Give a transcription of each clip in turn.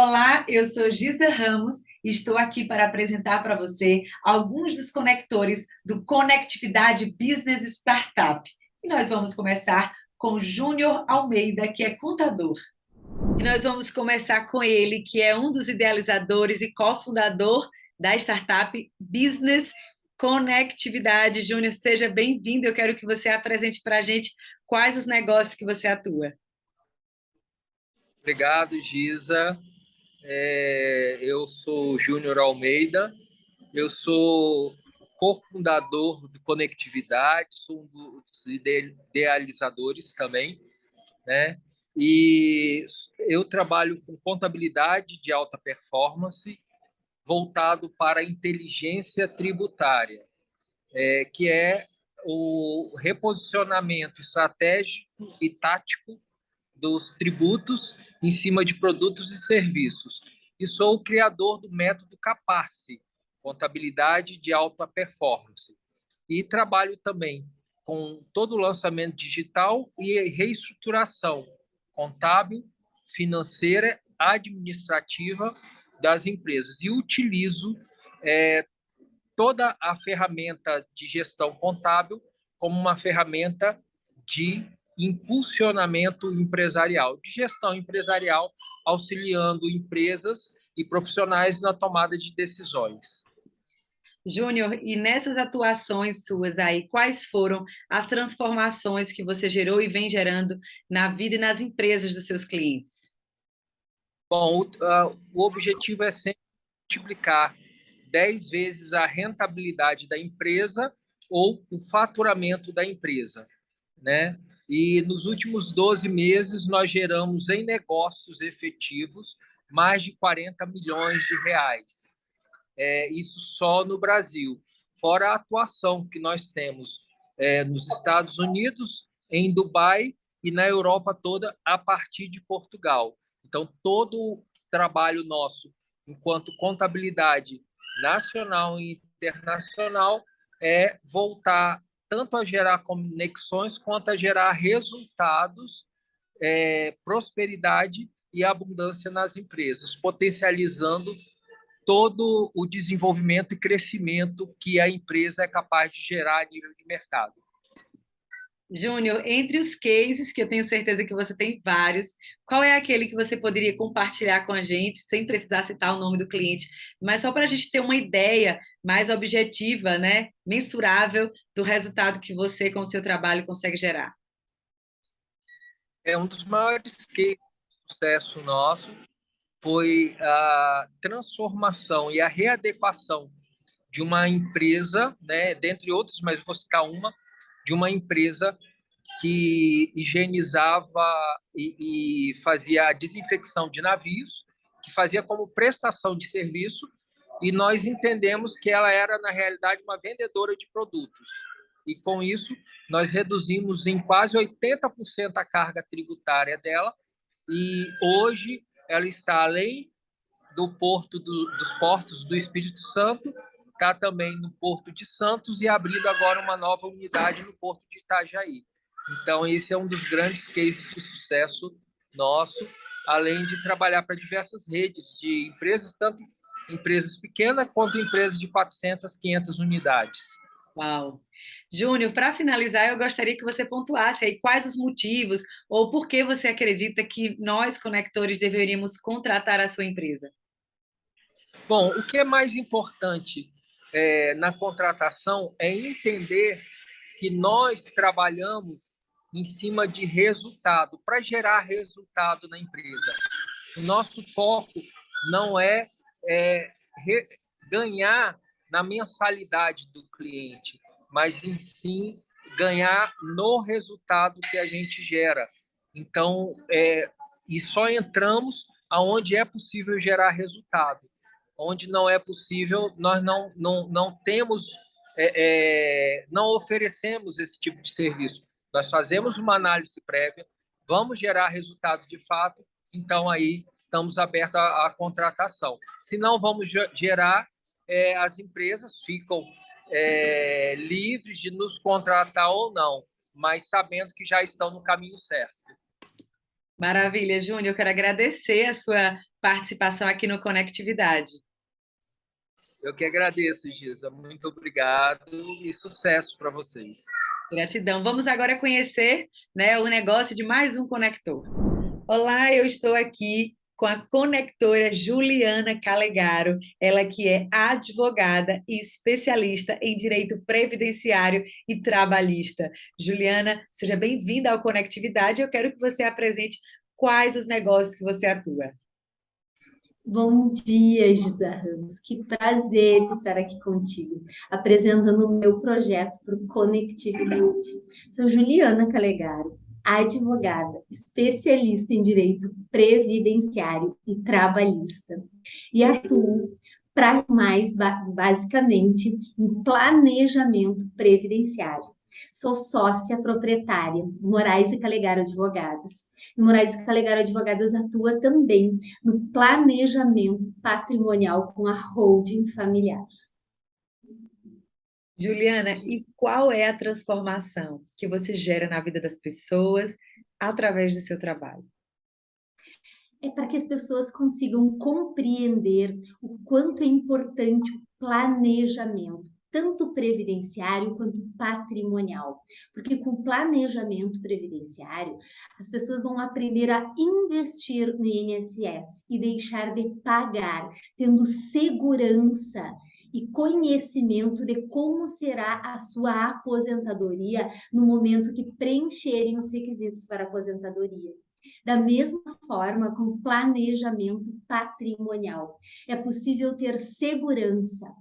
Olá, eu sou Gisa Ramos e estou aqui para apresentar para você alguns dos conectores do Conectividade Business Startup. E nós vamos começar com Júnior Almeida, que é contador. E nós vamos começar com ele, que é um dos idealizadores e cofundador da startup Business Conectividade. Júnior, seja bem-vindo. Eu quero que você apresente para a gente quais os negócios que você atua. Obrigado, Gisa. Eu sou Júnior Almeida, eu sou cofundador do Conectividade, sou um dos idealizadores também, né? E eu trabalho com contabilidade de alta performance voltado para a inteligência tributária, que é o reposicionamento estratégico e tático dos tributos em cima de produtos e serviços. E sou o criador do método Caparse, contabilidade de alta performance. E trabalho também com todo o lançamento digital e reestruturação contábil, financeira, administrativa das empresas. E utilizo toda a ferramenta de gestão contábil como uma ferramenta de impulsionamento empresarial, de gestão empresarial, auxiliando empresas e profissionais na tomada de decisões. Júnior, e nessas atuações suas aí, quais foram as transformações que você gerou e vem gerando na vida e nas empresas dos seus clientes? Bom, o objetivo é sempre multiplicar 10 vezes a rentabilidade da empresa ou o faturamento da empresa, né? E nos últimos 12 meses nós geramos em negócios efetivos mais de 40 milhões de reais. Isso só no Brasil, fora a atuação que nós temos nos Estados Unidos, em Dubai e na Europa toda a partir de Portugal. Então, todo o trabalho nosso, enquanto contabilidade nacional e internacional, é voltar tanto a gerar conexões quanto a gerar resultados, prosperidade e abundância nas empresas, potencializando todo o desenvolvimento e crescimento que a empresa é capaz de gerar a nível de mercado. Júnior, entre os cases, que eu tenho certeza que você tem vários, qual é aquele que você poderia compartilhar com a gente, sem precisar citar o nome do cliente, mas só para a gente ter uma ideia mais objetiva, né, mensurável do resultado que você, com o seu trabalho, consegue gerar? Um dos maiores cases de sucesso nosso foi a transformação e a readequação de uma empresa, né, dentre outras, mas vou citar uma, de uma empresa que higienizava e fazia a desinfecção de navios, que fazia como prestação de serviço, e nós entendemos que ela era, na realidade, uma vendedora de produtos. E, com isso, nós reduzimos em quase 80% a carga tributária dela, e hoje ela está além dos portos do Espírito Santo, está também no Porto de Santos e abrindo agora uma nova unidade no Porto de Itajaí. Então, esse é um dos grandes cases de sucesso nosso, além de trabalhar para diversas redes de empresas, tanto empresas pequenas quanto empresas de 400, 500 unidades. Uau! Júnior, para finalizar, eu gostaria que você pontuasse aí quais os motivos ou por que você acredita que nós, conectores, deveríamos contratar a sua empresa. Bom, o que é mais importante na contratação é entender que nós trabalhamos em cima de resultado, para gerar resultado na empresa. O nosso foco não é ganhar na mensalidade do cliente, mas em sim ganhar no resultado que a gente gera. Então, e só entramos aonde é possível gerar resultado. Onde não é possível, nós não temos, não oferecemos esse tipo de serviço. Nós fazemos uma análise prévia, vamos gerar resultado de fato, então aí estamos abertos à contratação. Se não vamos gerar, as empresas ficam livres de nos contratar ou não, mas sabendo que já estão no caminho certo. Maravilha, Júnior. Eu quero agradecer a sua participação aqui no Conectividade. Eu que agradeço, Gisa. Muito obrigado e sucesso para vocês. Gratidão. Vamos agora conhecer, né, o negócio de mais um conector. Olá, eu estou aqui com a conectora Juliana Calegaro, ela que é advogada e especialista em direito previdenciário e trabalhista. Juliana, seja bem-vinda ao Conectividade. Eu quero que você apresente quais os negócios que você atua. Bom dia, Gisa Ramos. Que prazer estar aqui contigo, apresentando o meu projeto para o Conectividade. Sou Juliana Calegaro, advogada, especialista em direito previdenciário e trabalhista, e atuo basicamente em planejamento previdenciário. Sou sócia proprietária Moraes e Calegaro Advogadas. E Moraes e Calegaro Advogadas atua também no planejamento patrimonial com a holding familiar. Juliana, e qual é a transformação que você gera na vida das pessoas através do seu trabalho? É para que as pessoas consigam compreender o quanto é importante o planejamento, tanto previdenciário quanto patrimonial. Porque com planejamento previdenciário, as pessoas vão aprender a investir no INSS e deixar de pagar, tendo segurança e conhecimento de como será a sua aposentadoria no momento que preencherem os requisitos para aposentadoria. Da mesma forma, com planejamento patrimonial, é possível ter segurança,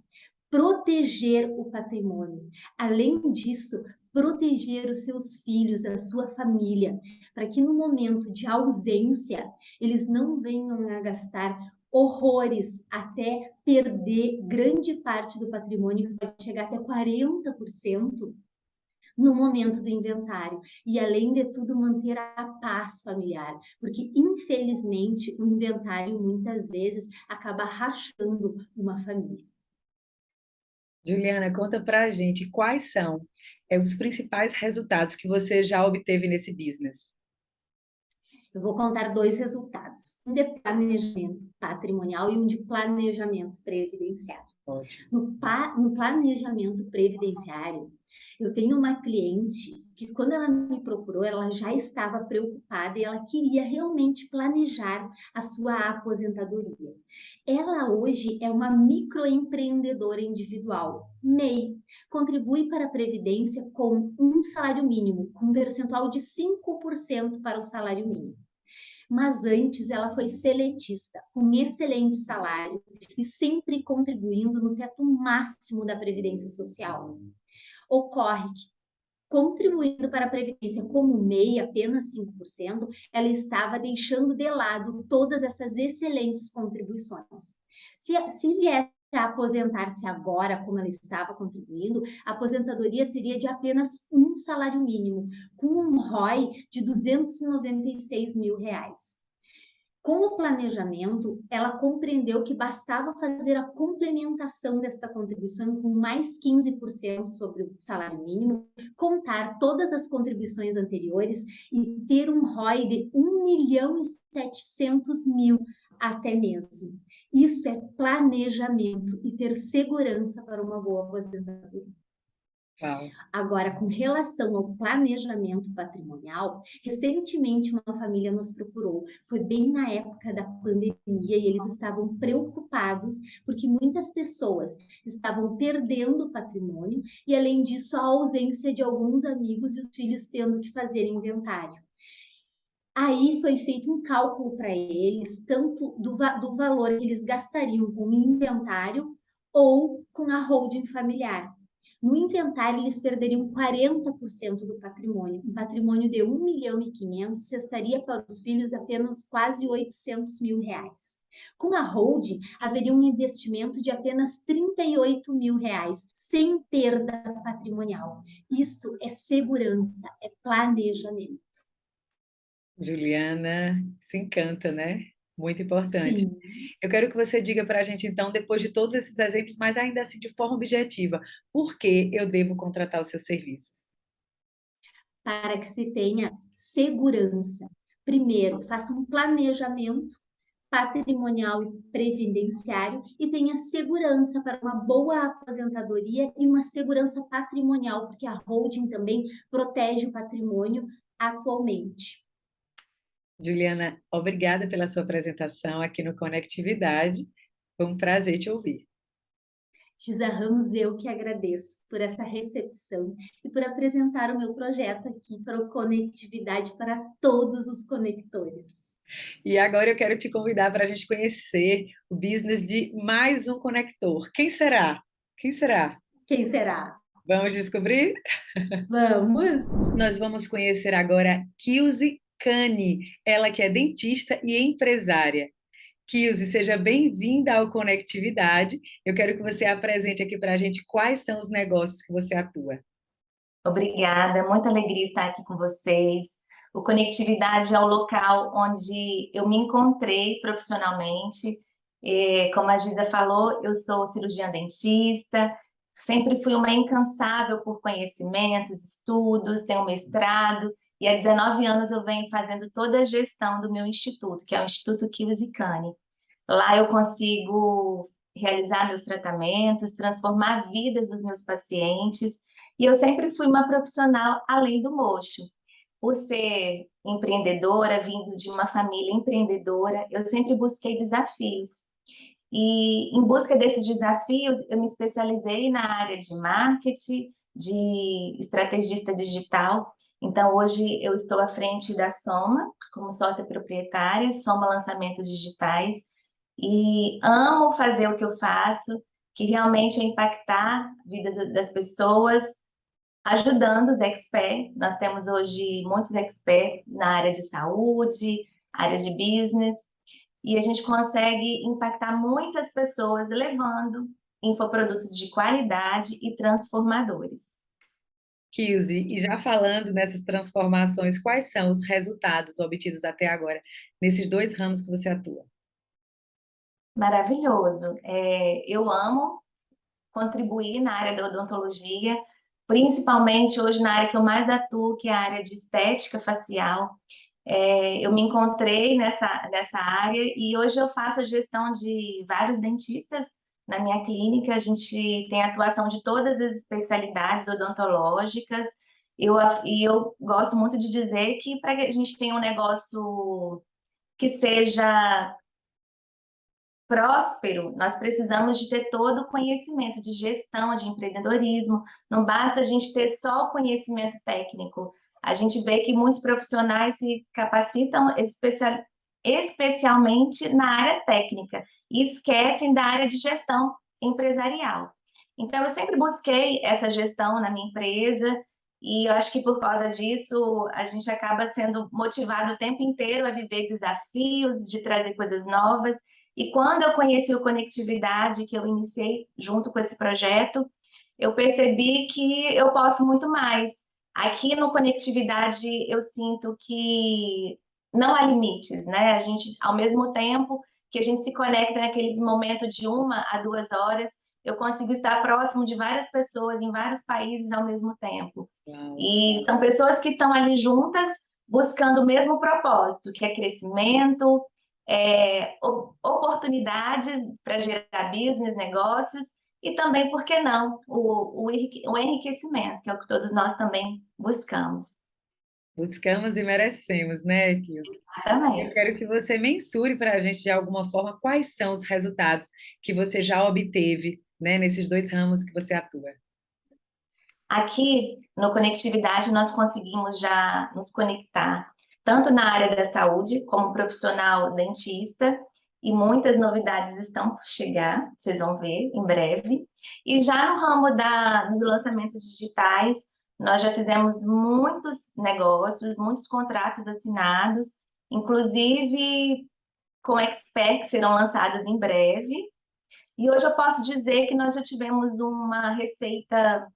proteger o patrimônio. Além disso, proteger os seus filhos, a sua família, para que no momento de ausência eles não venham a gastar horrores até perder grande parte do patrimônio, que pode chegar até 40% no momento do inventário. E, além de tudo, manter a paz familiar, porque, infelizmente, o inventário muitas vezes acaba rachando uma família. Juliana, conta pra gente quais são os principais resultados que você já obteve nesse business. Eu vou contar dois resultados, um de planejamento patrimonial e um de planejamento previdenciário. Ótimo. No planejamento previdenciário, eu tenho uma cliente que, quando ela me procurou, ela já estava preocupada e ela queria realmente planejar a sua aposentadoria. Ela hoje é uma microempreendedora individual, MEI, contribui para a Previdência com um salário mínimo, com um percentual de 5% para o salário mínimo. Mas antes ela foi seletista, com excelentes salários e sempre contribuindo no teto máximo da Previdência Social. Ocorre que, contribuindo para a Previdência como MEI, apenas 5%, ela estava deixando de lado todas essas excelentes contribuições. Se viesse a aposentar-se agora, como ela estava contribuindo, a aposentadoria seria de apenas um salário mínimo, com um ROI de R$296 mil. Com o planejamento, ela compreendeu que bastava fazer a complementação desta contribuição com mais 15% sobre o salário mínimo, contar todas as contribuições anteriores e ter um ROI de 1.700.000 até mesmo. Isso é planejamento e ter segurança para uma boa aposentadoria. Uau. Agora, com relação ao planejamento patrimonial, recentemente uma família nos procurou. Foi bem na época da pandemia e eles estavam preocupados porque muitas pessoas estavam perdendo patrimônio e, além disso, a ausência de alguns amigos e os filhos tendo que fazer inventário. Aí foi feito um cálculo para eles, tanto do valor que eles gastariam com o inventário ou com a holding familiar. No inventário, eles perderiam 40% do patrimônio. Um patrimônio de 1.500.000 restaria para os filhos apenas quase R$800 mil. Com a holding, haveria um investimento de apenas R$38 mil, sem perda patrimonial. Isto é segurança, é planejamento. Juliana se encanta, né? Muito importante. Sim. Eu quero que você diga para a gente, então, depois de todos esses exemplos, mas ainda assim de forma objetiva, por que eu devo contratar os seus serviços? Para que se tenha segurança, primeiro, faça um planejamento patrimonial e previdenciário e tenha segurança para uma boa aposentadoria e uma segurança patrimonial, porque a holding também protege o patrimônio atualmente. Juliana, obrigada pela sua apresentação aqui no Conectividade. Foi um prazer te ouvir. Gisa Ramos, eu que agradeço por essa recepção e por apresentar o meu projeto aqui para o Conectividade para todos os conectores. E agora eu quero te convidar para a gente conhecer o business de mais um conector. Quem será? Quem será? Quem será? Vamos descobrir? Vamos! Nós vamos conhecer agora Kilze Cani, ela que é dentista e empresária. Kilze, seja bem-vinda ao Conectividade. Eu quero que você apresente aqui para a gente quais são os negócios que você atua. Obrigada, muita alegria estar aqui com vocês. O Conectividade é o local onde eu me encontrei profissionalmente. Como a Giza falou, eu sou cirurgiã dentista, sempre fui uma incansável por conhecimentos, estudos, tenho mestrado, e há 19 anos eu venho fazendo toda a gestão do meu instituto, que é o Instituto Kilze Cani. Lá eu consigo realizar meus tratamentos, transformar vidas dos meus pacientes, e eu sempre fui uma profissional além do mocho. Por ser empreendedora, vindo de uma família empreendedora, eu sempre busquei desafios. E em busca desses desafios, eu me especializei na área de marketing, de estrategista digital. Então, hoje eu estou à frente da Soma, como sócia proprietária, Soma Lançamentos Digitais, e amo fazer o que eu faço, que realmente é impactar a vida das pessoas, ajudando os experts. Nós temos hoje muitos experts na área de saúde, área de business, e a gente consegue impactar muitas pessoas levando infoprodutos de qualidade e transformadores. Kilze, e já falando nessas transformações, quais são os resultados obtidos até agora nesses dois ramos que você atua? Maravilhoso. Eu amo contribuir na área da odontologia, principalmente hoje na área que eu mais atuo, que é a área de estética facial. Eu me encontrei nessa área e hoje eu faço a gestão de vários dentistas na minha clínica. A gente tem atuação de todas as especialidades odontológicas. E eu gosto muito de dizer que para que a gente tenha um negócio que seja próspero, nós precisamos de ter todo o conhecimento de gestão, de empreendedorismo. Não basta a gente ter só o conhecimento técnico. A gente vê que muitos profissionais se capacitam especialmente na área técnica e esquecem da área de gestão empresarial. Então, eu sempre busquei essa gestão na minha empresa e eu acho que por causa disso a gente acaba sendo motivado o tempo inteiro a viver desafios, de trazer coisas novas. E quando eu conheci o Conectividade, que eu iniciei junto com esse projeto, eu percebi que eu posso muito mais. Aqui no Conectividade, eu sinto que não há limites, né? A gente, ao mesmo tempo que a gente se conecta naquele momento de 1 a 2 horas, eu consigo estar próximo de várias pessoas em vários países ao mesmo tempo. Uau. E são pessoas que estão ali juntas, buscando o mesmo propósito, que é crescimento, oportunidades para gerar business, negócios, e também, por que não, o enriquecimento, que é o que todos nós também buscamos. Buscamos e merecemos, né, Kilze? Eu Exatamente. quero que você mensure para a gente, de alguma forma, quais são os resultados que você já obteve, né, nesses dois ramos que você atua. Aqui no Conectividade, nós conseguimos já nos conectar tanto na área da saúde, como profissional dentista, e muitas novidades estão por chegar, vocês vão ver em breve. E já no ramo dos lançamentos digitais, nós já fizemos muitos negócios, muitos contratos assinados, inclusive com experts que serão lançados em breve. E hoje eu posso dizer que nós já tivemos uma receita,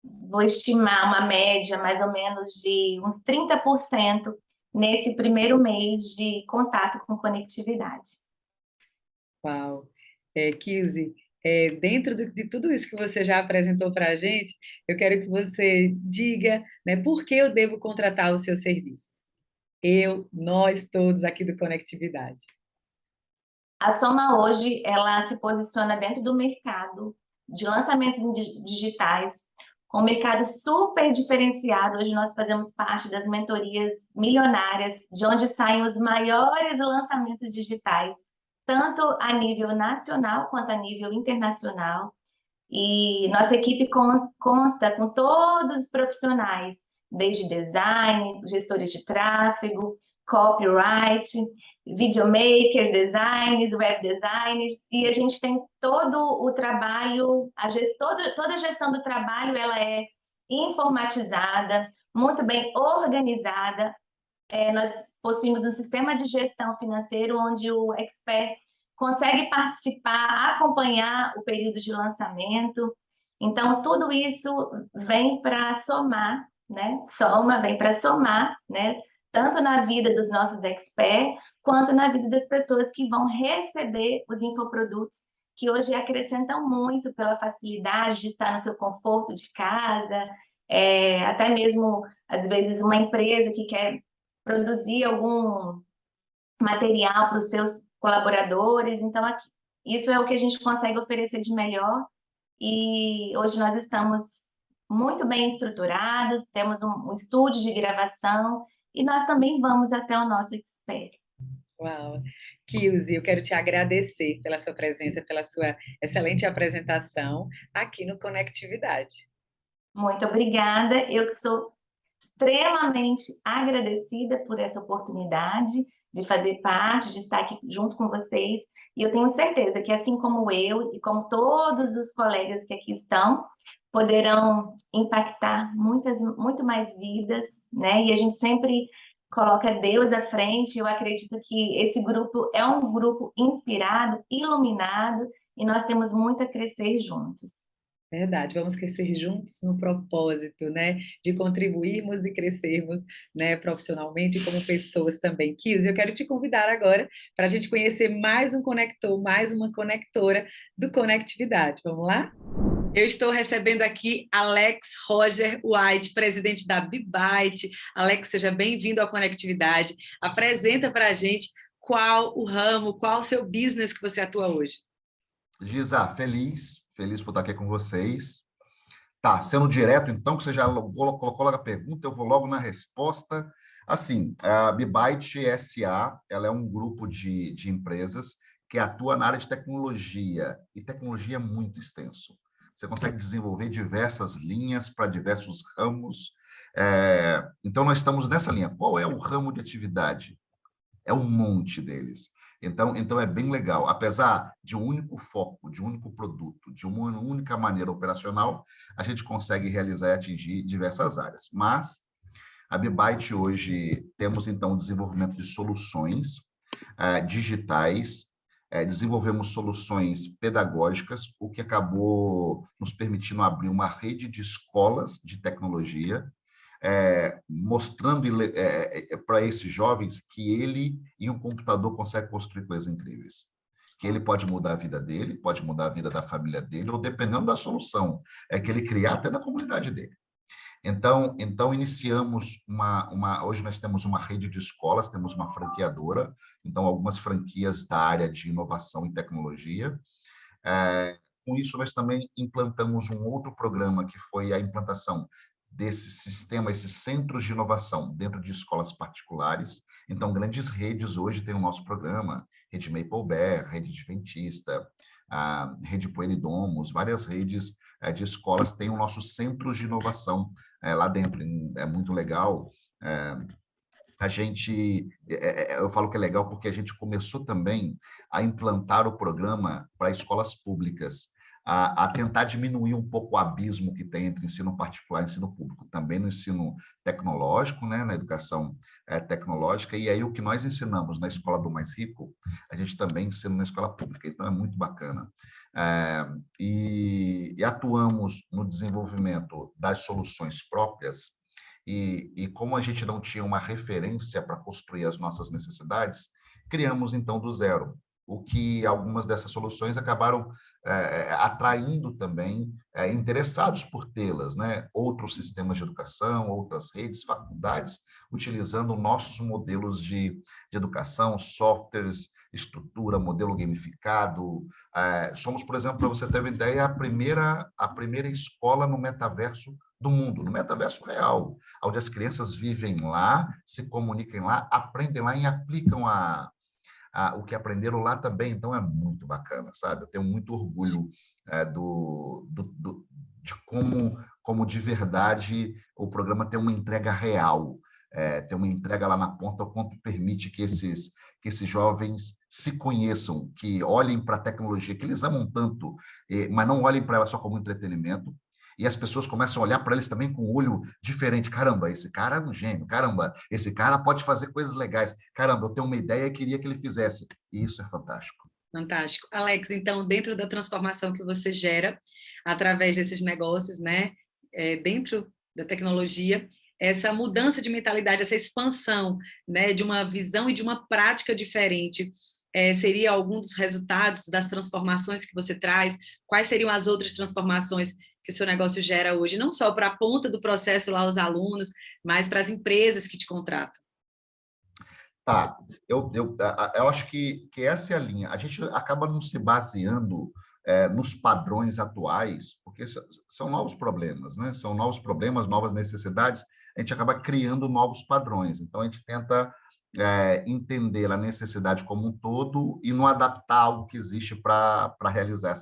vou estimar uma média mais ou menos de uns 30% nesse primeiro mês de contato com conectividade. Uau! Kilze, dentro de tudo isso que você já apresentou para a gente, eu quero que você diga, né, por que eu devo contratar os seus serviços. Nós todos aqui do Conectividade. A Soma hoje, ela se posiciona dentro do mercado de lançamentos digitais, com um mercado super diferenciado. Hoje nós fazemos parte das mentorias milionárias, de onde saem os maiores lançamentos digitais, tanto a nível nacional quanto a nível internacional. E nossa equipe consta com todos os profissionais, desde design, gestores de tráfego, copyright, videomaker, designers, web designers, e a gente tem todo o trabalho, toda a gestão do trabalho, ela é informatizada, muito bem organizada. Nós possuímos um sistema de gestão financeiro onde o expert consegue participar, acompanhar o período de lançamento. Então, tudo isso vem para somar, né? Vem para somar, né? Tanto na vida dos nossos experts, quanto na vida das pessoas que vão receber os infoprodutos, que hoje acrescentam muito pela facilidade de estar no seu conforto de casa, até mesmo, às vezes, uma empresa que quer produzir algum material para os seus colaboradores. Então, isso é o que a gente consegue oferecer de melhor. E hoje nós estamos muito bem estruturados, temos um estúdio de gravação e nós também vamos até o nosso expert. Uau! Kilze, eu quero te agradecer pela sua presença, pela sua excelente apresentação aqui no Conectividade. Muito obrigada. Eu que sou extremamente agradecida por essa oportunidade de fazer parte, de estar aqui junto com vocês. E eu tenho certeza que, assim como eu e como todos os colegas que aqui estão, poderão impactar muito mais vidas, né? E a gente sempre coloca Deus à frente. Eu acredito que esse grupo é um grupo inspirado, iluminado, e nós temos muito a crescer juntos. Verdade, vamos crescer juntos no propósito, né, de contribuirmos e crescermos, né, profissionalmente e como pessoas também. Kilze, eu quero te convidar agora para a gente conhecer mais um conector, mais uma conectora do Conectividade. Vamos lá? Eu estou recebendo aqui Alex Roger White, presidente da BeByte. Alex, seja bem-vindo à Conectividade. Apresenta para a gente qual o ramo, qual o seu business que você atua hoje. Giza, feliz por estar aqui com vocês. Tá, sendo direto, então, que você já colocou logo a pergunta, eu vou logo na resposta. Assim, a BeByte SA, ela é um grupo de empresas que atua na área de tecnologia, e tecnologia é muito extenso. Você consegue desenvolver diversas linhas para diversos ramos. Então, nós estamos nessa linha. Qual é o ramo de atividade? É um monte deles. Então é bem legal. Apesar de um único foco, de um único produto, de uma única maneira operacional, a gente consegue realizar e atingir diversas áreas. Mas a BeByte hoje temos, então, o desenvolvimento de soluções digitais, desenvolvemos soluções pedagógicas, o que acabou nos permitindo abrir uma rede de escolas de tecnologia, mostrando para esses jovens que ele e um computador consegue construir coisas incríveis. Que ele pode mudar a vida dele, pode mudar a vida da família dele, ou dependendo da solução que ele criar até na comunidade dele. Então iniciamos hoje nós temos uma rede de escolas, temos uma franqueadora, então algumas franquias da área de inovação e tecnologia. Com isso, nós também implantamos um outro programa, que foi a implantação desse sistema, esses centros de inovação dentro de escolas particulares. Então, grandes redes hoje têm o nosso programa, Rede Maple Bear, Rede Adventista, a Rede Poeridomos, várias redes de escolas têm o nosso centro de inovação lá dentro. É muito legal. Eu falo que é legal porque a gente começou também a implantar o programa para escolas públicas, a tentar diminuir um pouco o abismo que tem entre ensino particular e ensino público, também no ensino tecnológico, né, na educação tecnológica, e aí o que nós ensinamos na escola do mais rico, a gente também ensina na escola pública, então é muito bacana. E atuamos no desenvolvimento das soluções próprias, e como a gente não tinha uma referência para construir as nossas necessidades, criamos então do zero. o que algumas dessas soluções acabaram atraindo também interessados por tê-las, né? Outros sistemas de educação, outras redes, faculdades, utilizando nossos modelos de educação, softwares, estrutura, modelo gamificado. Somos, por exemplo, para você ter uma ideia, a primeira escola no metaverso do mundo, no metaverso real, onde as crianças vivem lá, se comunicam lá, aprendem lá e aplicam o que aprenderam lá também. Então, é muito bacana, sabe? Eu tenho muito orgulho de como de verdade o programa tem uma entrega real, tem uma entrega lá na ponta, o quanto permite que esses jovens se conheçam, que olhem para a tecnologia, que eles amam tanto, mas não olhem para ela só como entretenimento, e as pessoas começam a olhar para eles também com um olho diferente. Caramba, esse cara é um gênio. Caramba, esse cara pode fazer coisas legais. Caramba, eu tenho uma ideia e queria que ele fizesse. E isso é fantástico. Fantástico. Alex, então, dentro da transformação que você gera através desses negócios, né, dentro da tecnologia, essa mudança de mentalidade, essa expansão, né, de uma visão e de uma prática diferente, seria algum dos resultados das transformações que você traz? Quais seriam as outras transformações que o seu negócio gera hoje? Não só para a ponta do processo lá, os alunos, mas para as empresas que te contratam. Tá, eu acho que essa é a linha. A gente acaba não se baseando nos padrões atuais, porque são novos problemas, né? São novos problemas, novas necessidades, a gente acaba criando novos padrões. Então, a gente tenta entender a necessidade como um todo e não adaptar algo que existe para realizar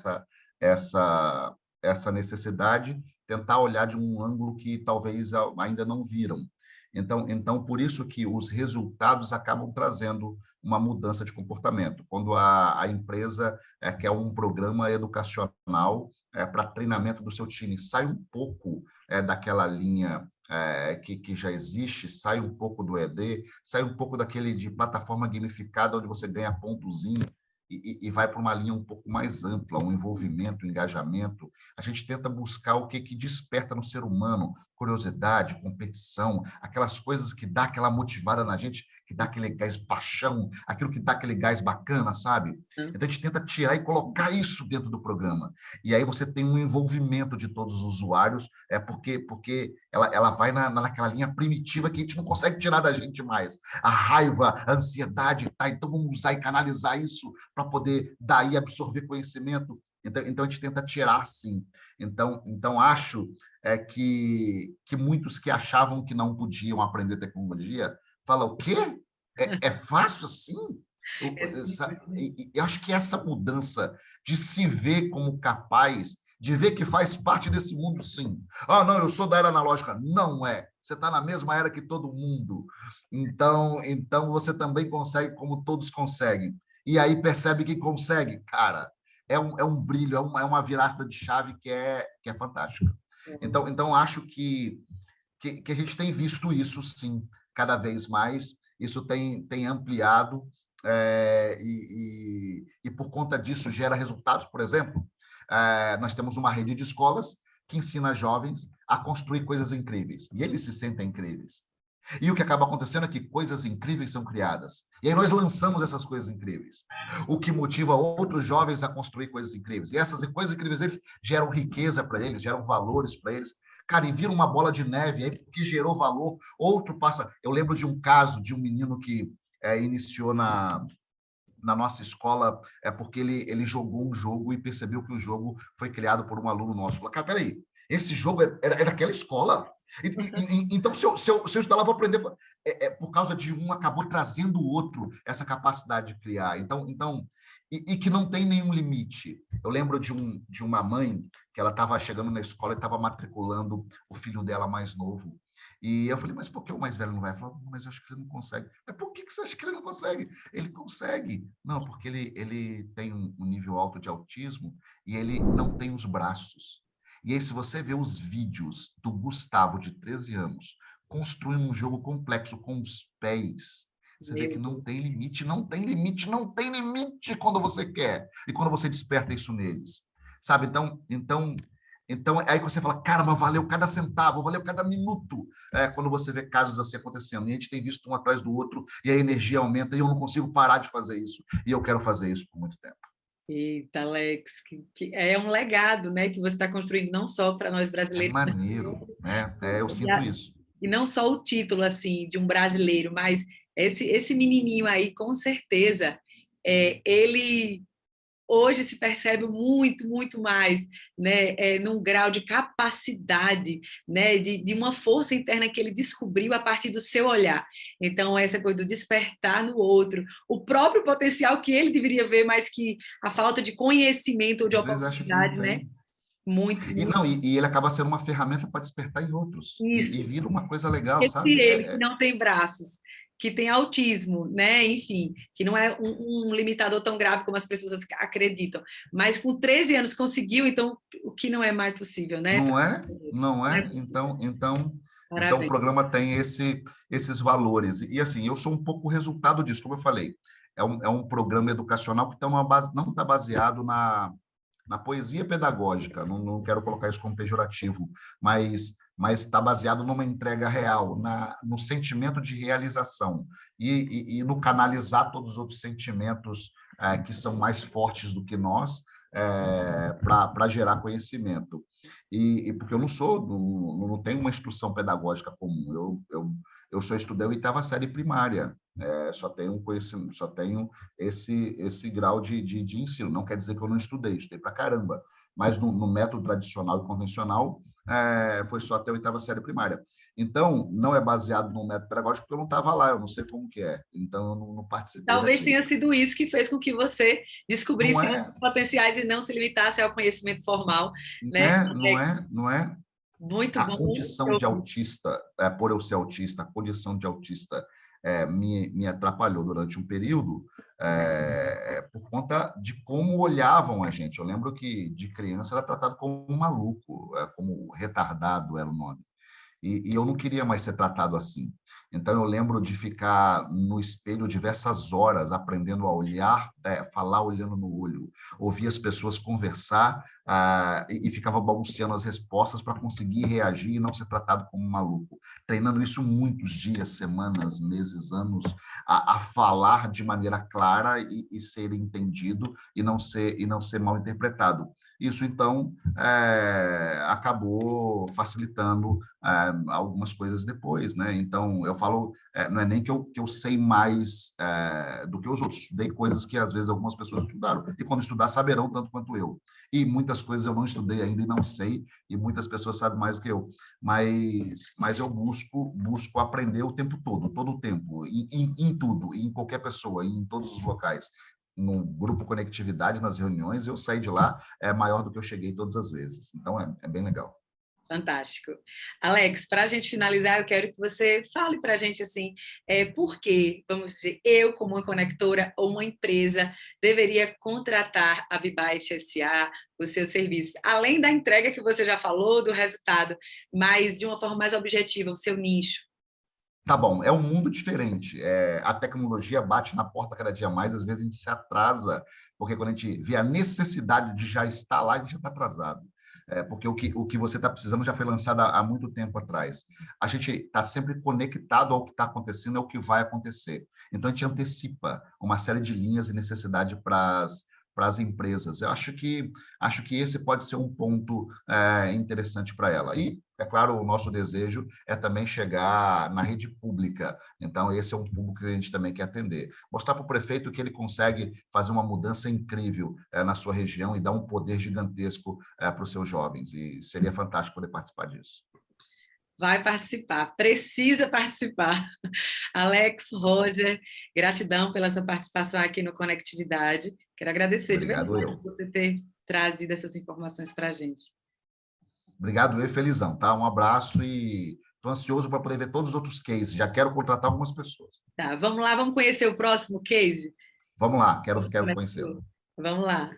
essa necessidade, tentar olhar de um ângulo que talvez ainda não viram. Então, por isso que os resultados acabam trazendo uma mudança de comportamento. Quando a empresa quer um programa educacional para treinamento do seu time, sai um pouco daquela linha que já existe, sai um pouco do ED, sai um pouco daquele de plataforma gamificada, onde você ganha pontozinho, e vai para uma linha um pouco mais ampla, um envolvimento, um engajamento. A gente tenta buscar o que desperta no ser humano, curiosidade, competição, aquelas coisas que dá aquela motivada na gente, que dá aquele gás paixão, aquilo que dá aquele gás bacana, sabe? Então, a gente tenta tirar e colocar isso dentro do programa. E aí você tem um envolvimento de todos os usuários, porque ela vai naquela linha primitiva que a gente não consegue tirar da gente mais. A raiva, a ansiedade, tá? Então vamos usar e canalizar isso para poder daí absorver conhecimento. Então, a gente tenta tirar, sim. Então acho que muitos que achavam que não podiam aprender tecnologia falam, o quê? É fácil assim? Eu acho que essa mudança de se ver como capaz, de ver que faz parte desse mundo, sim. Ah, não, eu sou da era analógica. Não é. Você está na mesma era que todo mundo. Então você também consegue como todos conseguem. E aí percebe que consegue. Cara, é um brilho, é uma virada de chave que é fantástica. Então acho que a gente tem visto isso, sim, cada vez mais. Isso tem ampliado e por conta disso gera resultados. Por exemplo, nós temos uma rede de escolas que ensina jovens a construir coisas incríveis. E eles se sentem incríveis. E o que acaba acontecendo é que coisas incríveis são criadas. E aí nós lançamos essas coisas incríveis. O que motiva outros jovens a construir coisas incríveis. E essas coisas incríveis deles geram riqueza para eles, geram valores para eles. Cara, e vira uma bola de neve aí que gerou valor. Outro passa... Eu lembro de um caso de um menino que iniciou na nossa escola porque ele jogou um jogo e percebeu que o jogo foi criado por um aluno nosso. Falou, cara, peraí, esse jogo é daquela escola? Então, se eu estudar lá, vou aprender. Por causa de um, acabou trazendo o outro essa capacidade de criar. E que não tem nenhum limite. Eu lembro de uma mãe que ela estava chegando na escola e estava matriculando o filho dela mais novo. E eu falei, mas por que o mais velho não vai? Ela falou, mas eu acho que ele não consegue. Mas por que você acha que ele não consegue? Ele consegue. Não, porque ele tem um nível alto de autismo e ele não tem os braços. E aí, se você vê os vídeos do Gustavo, de 13 anos, construindo um jogo complexo com os pés, você vê que não tem limite, não tem limite, não tem limite quando você quer e quando você desperta isso neles. Sabe? Então Então, aí você fala, caramba, valeu cada centavo, valeu cada minuto, quando você vê casos assim acontecendo. E a gente tem visto um atrás do outro, e a energia aumenta, e eu não consigo parar de fazer isso. E eu quero fazer isso por muito tempo. Eita, Alex, que é um legado, né, que você está construindo não só para nós É brasileiros, maneiro, né? Eu sinto isso. e não só o título assim de um brasileiro, mas esse menininho aí, com certeza, ele hoje se percebe muito, muito mais, né, num grau de capacidade, né, de uma força interna que ele descobriu a partir do seu olhar. Então, essa coisa do despertar no outro, o próprio potencial que ele deveria ver, mas que a falta de conhecimento ou de Às vezes acha que não oportunidade, né? tem. Muito, E, muito. não, e ele acaba sendo uma ferramenta para despertar em outros. E Isso. vira uma coisa legal, Esse sabe? ele que não tem braços, que tem autismo, né? Enfim, que não é um limitador tão grave como as pessoas acreditam, mas com 13 anos conseguiu, então o que não é mais possível, né? Não é? Não Não é é? possível. Então o Parabéns. programa tem esses valores. E assim, eu sou um pouco o resultado disso, como eu falei. É um programa educacional que não está baseado na poesia pedagógica, não quero colocar isso como pejorativo, mas está baseado numa entrega real, no sentimento de realização e no canalizar todos os outros sentimentos que são mais fortes do que nós para gerar conhecimento. E porque eu não tenho uma instrução pedagógica comum, eu só estudei a 8ª série primária, só tenho conhecimento, só tenho esse grau de ensino. Não quer dizer que eu não estudei para caramba, mas no método tradicional e convencional foi só até a 8ª série primária. Então, não é baseado no método pedagógico, porque eu não estava lá, eu não sei como que é. Então, eu não participei Talvez daquilo. tenha sido isso que fez com que você Não descobrisse é, outros potenciais e não se limitasse ao conhecimento formal, né? né? Não é. Muito A bom. condição de autista, por eu ser autista, a condição de autista me atrapalhou durante um período por conta de como olhavam a gente. Eu lembro que de criança era tratado como um maluco, como retardado era o nome. E eu não queria mais ser tratado assim. Então, eu lembro de ficar no espelho diversas horas, aprendendo a olhar, falar olhando no olho, ouvir as pessoas conversar e ficava balbuciando as respostas para conseguir reagir e não ser tratado como um maluco. Treinando isso muitos dias, semanas, meses, anos, a falar de maneira clara e ser entendido e não ser mal interpretado. Isso, então, acabou facilitando algumas coisas depois, né? Então, eu falo, não é nem que eu sei mais do que os outros, estudei coisas que, às vezes, algumas pessoas estudaram, e quando estudar, saberão tanto quanto eu. E muitas coisas eu não estudei ainda e não sei, e muitas pessoas sabem mais do que eu. Mas eu busco aprender o tempo todo o tempo, em tudo, em qualquer pessoa, em todos os locais. No grupo Conectividade, nas reuniões, eu saí de lá maior do que eu cheguei todas as vezes. Então, é bem legal. Fantástico. Alex, para a gente finalizar, eu quero que você fale para a gente assim, por que, vamos dizer, eu, como uma conectora ou uma empresa, deveria contratar a Bibyte SA, os seus serviços, além da entrega que você já falou, do resultado, mas de uma forma mais objetiva, o seu nicho. Tá bom, é um mundo diferente. A tecnologia bate na porta cada dia mais, às vezes a gente se atrasa, porque quando a gente vê a necessidade de já estar lá, a gente já está atrasado. Porque o que você está precisando já foi lançado há muito tempo atrás. A gente está sempre conectado ao que está acontecendo, ao que vai acontecer. Então, a gente antecipa uma série de linhas e necessidade para as empresas. Eu acho que esse pode ser um ponto interessante para ela. E, é claro, o nosso desejo é também chegar na rede pública. Então, esse é um público que a gente também quer atender. Mostrar para o prefeito que ele consegue fazer uma mudança incrível na sua região e dar um poder gigantesco para os seus jovens. E seria fantástico poder participar disso. Vai participar, precisa participar. Alex, Roger, gratidão pela sua participação aqui no Conectividade. Quero agradecer de Obrigado, verdade eu. por você ter trazido essas informações para a gente. Obrigado, eu, felizão, tá? Um abraço e estou ansioso para poder ver todos os outros cases. Já quero contratar algumas pessoas. Tá, vamos lá, vamos conhecer o próximo case? Vamos lá, quero conhecê-lo. Vamos lá.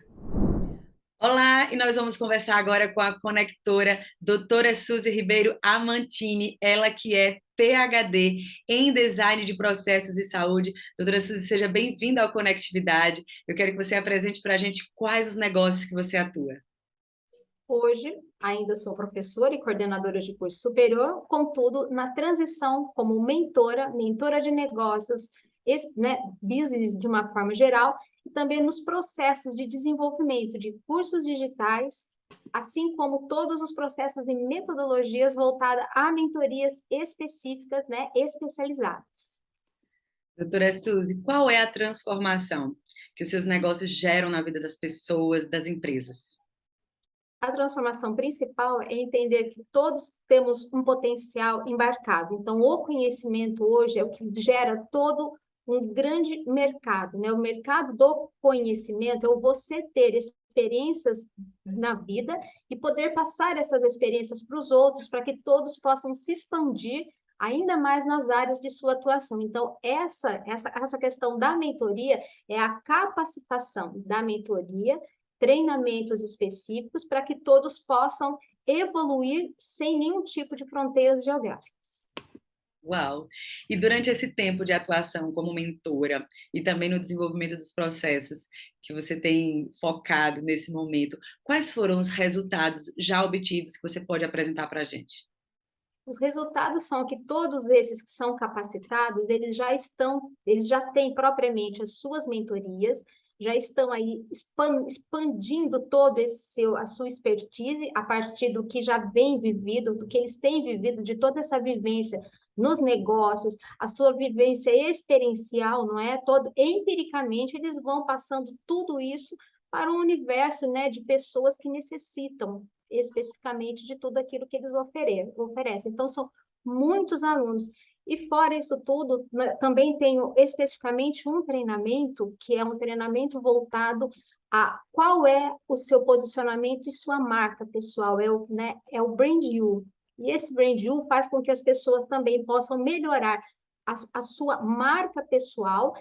Olá, e nós vamos conversar agora com a conectora doutora Suzy Ribeiro Amantini, ela que é PhD em Design de Processos e Saúde. Doutora Suzy, seja bem-vinda ao Conectividade. Eu quero que você apresente para a gente quais os negócios que você atua. Hoje, ainda sou professora e coordenadora de curso superior, contudo, na transição como mentora de negócios, né, business de uma forma geral, e também nos processos de desenvolvimento de cursos digitais, assim como todos os processos e metodologias voltadas a mentorias específicas, né, especializadas. Doutora Suzy, qual é a transformação que os seus negócios geram na vida das pessoas, das empresas? A transformação principal é entender que todos temos um potencial embarcado. Então, o conhecimento hoje é o que gera todo um grande mercado, né? O mercado do conhecimento é o você ter experiências na vida e poder passar essas experiências para os outros, para que todos possam se expandir ainda mais nas áreas de sua atuação. Então, essa questão da mentoria é a capacitação da mentoria, treinamentos específicos para que todos possam evoluir sem nenhum tipo de fronteiras geográficas. Uau! E durante esse tempo de atuação como mentora e também no desenvolvimento dos processos que você tem focado nesse momento, quais foram os resultados já obtidos que você pode apresentar para a gente? Os resultados são que todos esses que são capacitados, eles já têm propriamente as suas mentorias, já estão aí expandindo a sua expertise a partir do que já vem vivido, do que eles têm vivido, de toda essa vivência nos negócios, a sua vivência experiencial, não é? Empiricamente, eles vão passando tudo isso para o universo, né, de pessoas que necessitam especificamente de tudo aquilo que eles oferecem. Então, são muitos alunos. E fora isso tudo, também tenho especificamente um treinamento, que é um treinamento voltado a qual é o seu posicionamento e sua marca pessoal, é o Brand You. E esse Brand You faz com que as pessoas também possam melhorar a sua marca pessoal,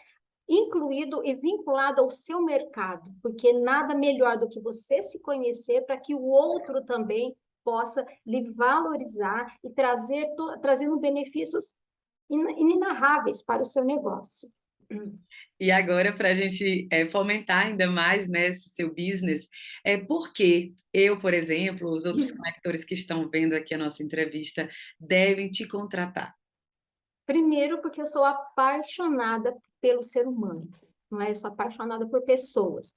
incluído e vinculado ao seu mercado, porque nada melhor do que você se conhecer para que o outro também possa lhe valorizar e trazendo benefícios inenarráveis para o seu negócio. E agora, para a gente fomentar ainda mais, né, esse seu business, por que eu, por exemplo, os outros conectores que estão vendo aqui a nossa entrevista, devem te contratar? Primeiro, porque eu sou apaixonada pelo ser humano, não é? Eu sou apaixonada por pessoas.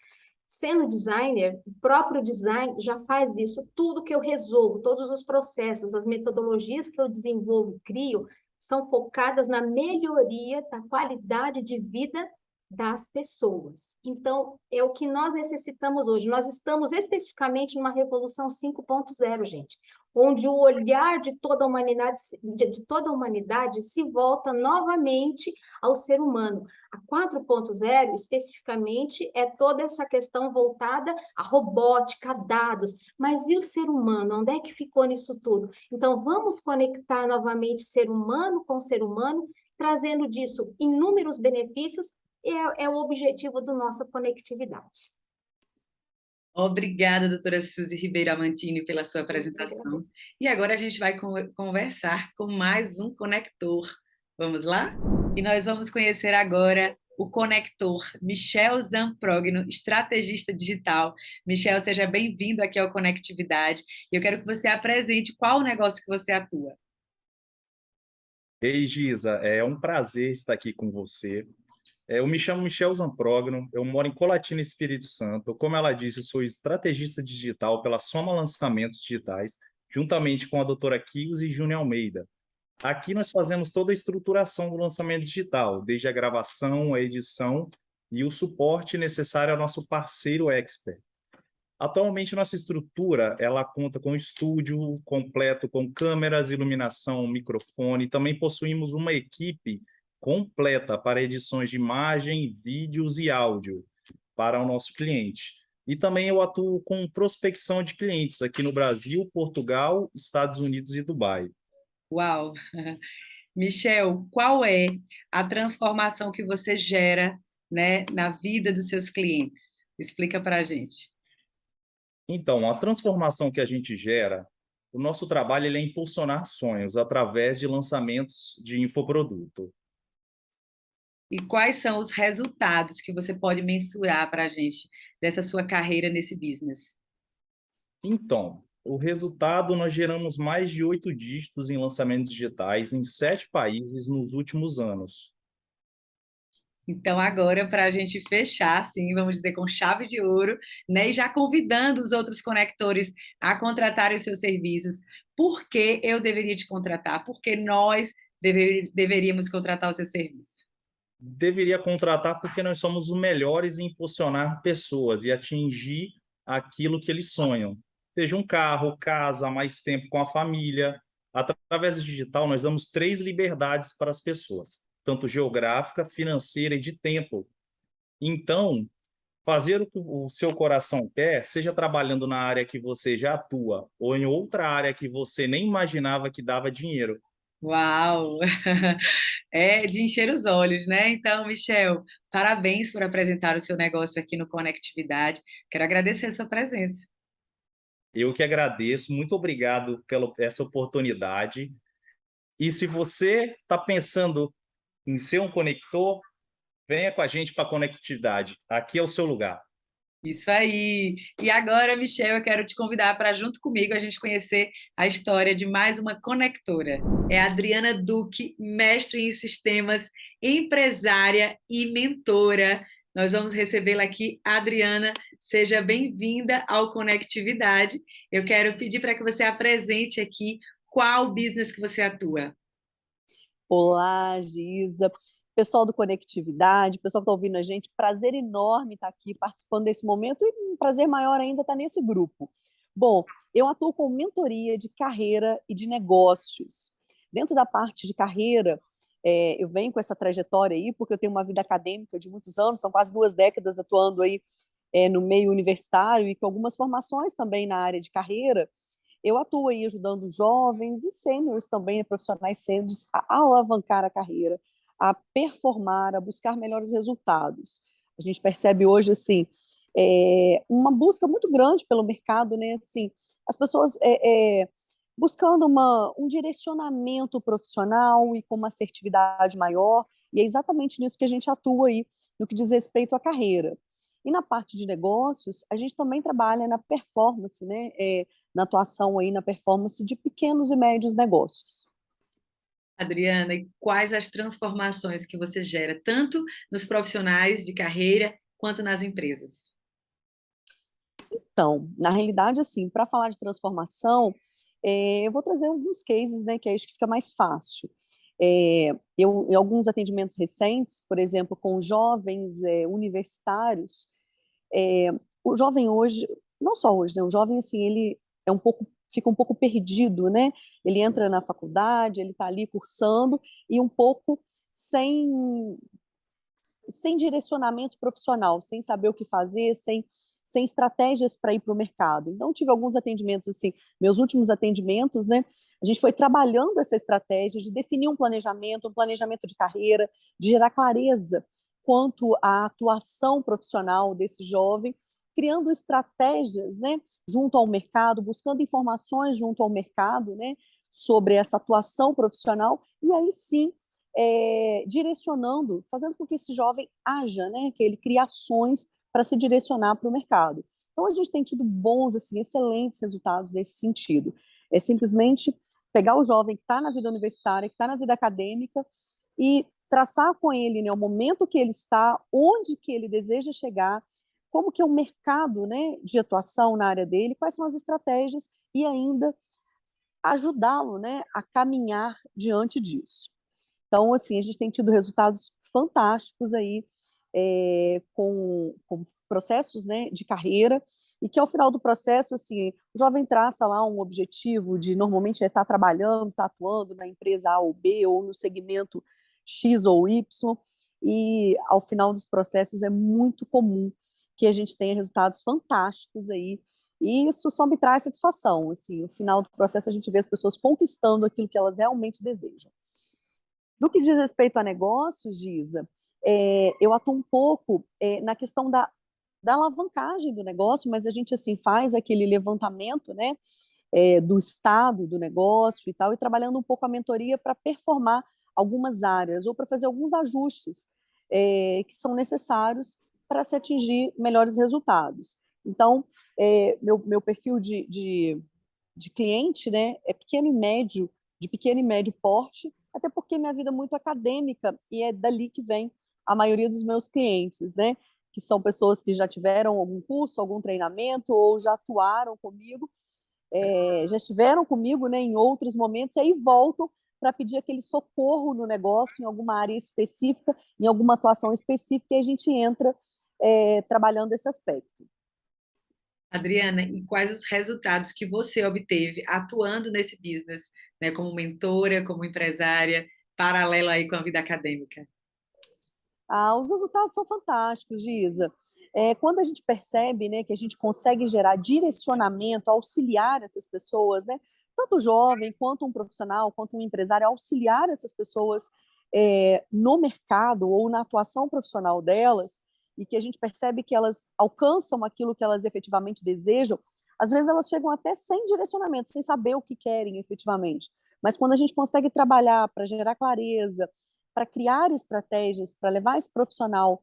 Sendo designer, o próprio design já faz isso. Tudo que eu resolvo, todos os processos, as metodologias que eu desenvolvo e crio, são focadas na melhoria da qualidade de vida das pessoas. Então, é o que nós necessitamos hoje. Nós estamos especificamente numa revolução 5.0, gente, onde o olhar de toda a humanidade se volta novamente ao ser humano. A 4.0, especificamente, é toda essa questão voltada à robótica, a dados. Mas e o ser humano? Onde é que ficou nisso tudo? Então, vamos conectar novamente ser humano com ser humano, trazendo disso inúmeros benefícios, é o objetivo da nossa conectividade. Obrigada, doutora Suzy Ribeiro Amantini, pela sua apresentação. E agora a gente vai conversar com mais um conector. Vamos lá? E nós vamos conhecer agora o conector Michel Zamprogno, estrategista digital. Michel, seja bem-vindo aqui ao Conectividade. Eu quero que você apresente qual o negócio que você atua. Ei, Giza, é um prazer estar aqui com você. Eu me chamo Michel Zamprogno, eu moro em Colatina, Espírito Santo. Como ela disse, eu sou estrategista digital pela Soma Lançamentos Digitais, juntamente com a doutora Kios e Júnior Almeida. Aqui nós fazemos toda a estruturação do lançamento digital, desde a gravação, a edição e o suporte necessário ao nosso parceiro expert. Atualmente, nossa estrutura ela conta com estúdio completo, com câmeras, iluminação, microfone. Também possuímos uma equipe completa para edições de imagem, vídeos e áudio para o nosso cliente. E também eu atuo com prospecção de clientes aqui no Brasil, Portugal, Estados Unidos e Dubai. Uau! Michel, qual é a transformação que você gera, né, na vida dos seus clientes? Explica para a gente. Então, a transformação que a gente gera, o nosso trabalho ele é impulsionar sonhos através de lançamentos de infoproduto. E quais são os resultados que você pode mensurar para a gente dessa sua carreira nesse business? Então, o resultado, nós geramos mais de 8 dígitos em lançamentos digitais em 7 países nos últimos anos. Então, agora, para a gente fechar, sim, vamos dizer, com chave de ouro, né, e já convidando os outros conectores a contratarem os seus serviços, por que eu deveria te contratar? Por que nós deveríamos contratar o seu serviço? Deveria contratar porque nós somos os melhores em impulsionar pessoas e atingir aquilo que eles sonham. Seja um carro, casa, mais tempo com a família. Através do digital, nós damos 3 liberdades para as pessoas, tanto geográfica, financeira e de tempo. Então, fazer o que o seu coração quer, seja trabalhando na área que você já atua ou em outra área que você nem imaginava que dava dinheiro. Uau! É de encher os olhos, né? Então, Michel, parabéns por apresentar o seu negócio aqui no Conectividade. Quero agradecer a sua presença. Eu que agradeço, muito obrigado pela essa oportunidade. E se você está pensando em ser um conector, venha com a gente para a Conectividade. Aqui é o seu lugar. Isso aí. E agora, Michel, eu quero te convidar para, junto comigo, a gente conhecer a história de mais uma conectora. É a Adriana Duque, mestre em sistemas, empresária e mentora. Nós vamos recebê-la aqui. Adriana, seja bem-vinda ao Conectividade. Eu quero pedir para que você apresente aqui qual business que você atua. Olá, Giza, pessoal do Conectividade, pessoal que está ouvindo a gente, prazer enorme estar aqui participando desse momento e um prazer maior ainda estar nesse grupo. Bom, eu atuo com mentoria de carreira e de negócios. Dentro da parte de carreira, eu venho com essa trajetória aí, porque eu tenho uma vida acadêmica de muitos anos, são quase 2 décadas atuando aí no meio universitário e com algumas formações também na área de carreira. Eu atuo aí ajudando jovens e sêniores também, profissionais sêniores, a alavancar a carreira, a performar, a buscar melhores resultados. A gente percebe hoje, assim, uma busca muito grande pelo mercado, né? Assim, as pessoas buscando um direcionamento profissional e com uma assertividade maior, e é exatamente nisso que a gente atua aí, no que diz respeito à carreira. E na parte de negócios, a gente também trabalha na performance, né? Na atuação aí na performance de pequenos e médios negócios. Adriana, e quais as transformações que você gera, tanto nos profissionais de carreira quanto nas empresas? Então, na realidade, assim, para falar de transformação, eu vou trazer alguns cases, né, que é isso que fica mais fácil. Em alguns atendimentos recentes, por exemplo, com jovens universitários, o jovem hoje, não só hoje, né, o jovem, assim, ele fica um pouco perdido, né? Ele entra na faculdade, ele está ali cursando e um pouco sem direcionamento profissional, sem saber o que fazer, sem estratégias para ir para o mercado. Então, tive alguns atendimentos, assim, meus últimos atendimentos, né? A gente foi trabalhando essa estratégia de definir um planejamento de carreira, de gerar clareza quanto à atuação profissional desse jovem, criando estratégias, né, junto ao mercado, buscando informações junto ao mercado, né, sobre essa atuação profissional, e aí sim, direcionando, fazendo com que esse jovem haja, né, que ele crie ações para se direcionar para o mercado. Então, a gente tem tido bons, assim, excelentes resultados nesse sentido. É simplesmente pegar o jovem que está na vida universitária, que está na vida acadêmica, e traçar com ele, né, o momento que ele está, onde que ele deseja chegar, como que é o mercado, né, de atuação na área dele, quais são as estratégias e ainda ajudá-lo, né, a caminhar diante disso. Então, assim, a gente tem tido resultados fantásticos aí com processos, né, de carreira e que ao final do processo, assim, o jovem traça lá um objetivo de normalmente estar trabalhando, estar atuando na empresa A ou B ou no segmento X ou Y e ao final dos processos é muito comum que a gente tenha resultados fantásticos aí, e isso só me traz satisfação, assim, no final do processo a gente vê as pessoas conquistando aquilo que elas realmente desejam. No que diz respeito a negócios, Giza, eu atuo um pouco na questão da alavancagem do negócio, mas a gente, assim, faz aquele levantamento, né, do estado do negócio e tal, e trabalhando um pouco a mentoria para performar algumas áreas ou para fazer alguns ajustes que são necessários para se atingir melhores resultados. Então, meu perfil de cliente, né, é pequeno e médio, de pequeno e médio porte, até porque minha vida é muito acadêmica e é dali que vem a maioria dos meus clientes, né, que são pessoas que já tiveram algum curso, algum treinamento ou já atuaram comigo, já estiveram comigo, né, em outros momentos, e aí voltam para pedir aquele socorro no negócio, em alguma área específica, em alguma atuação específica, e a gente entra trabalhando esse aspecto. Adriana, e quais os resultados que você obteve atuando nesse business, né, como mentora, como empresária, paralelo aí com a vida acadêmica? Os resultados são fantásticos, Giza. Quando a gente percebe, né, que a gente consegue gerar direcionamento, auxiliar essas pessoas, né, tanto o jovem, quanto um profissional, quanto um empresário, auxiliar essas pessoas no mercado ou na atuação profissional delas, e que a gente percebe que elas alcançam aquilo que elas efetivamente desejam, às vezes elas chegam até sem direcionamento, sem saber o que querem efetivamente. Mas quando a gente consegue trabalhar para gerar clareza, para criar estratégias, para levar esse profissional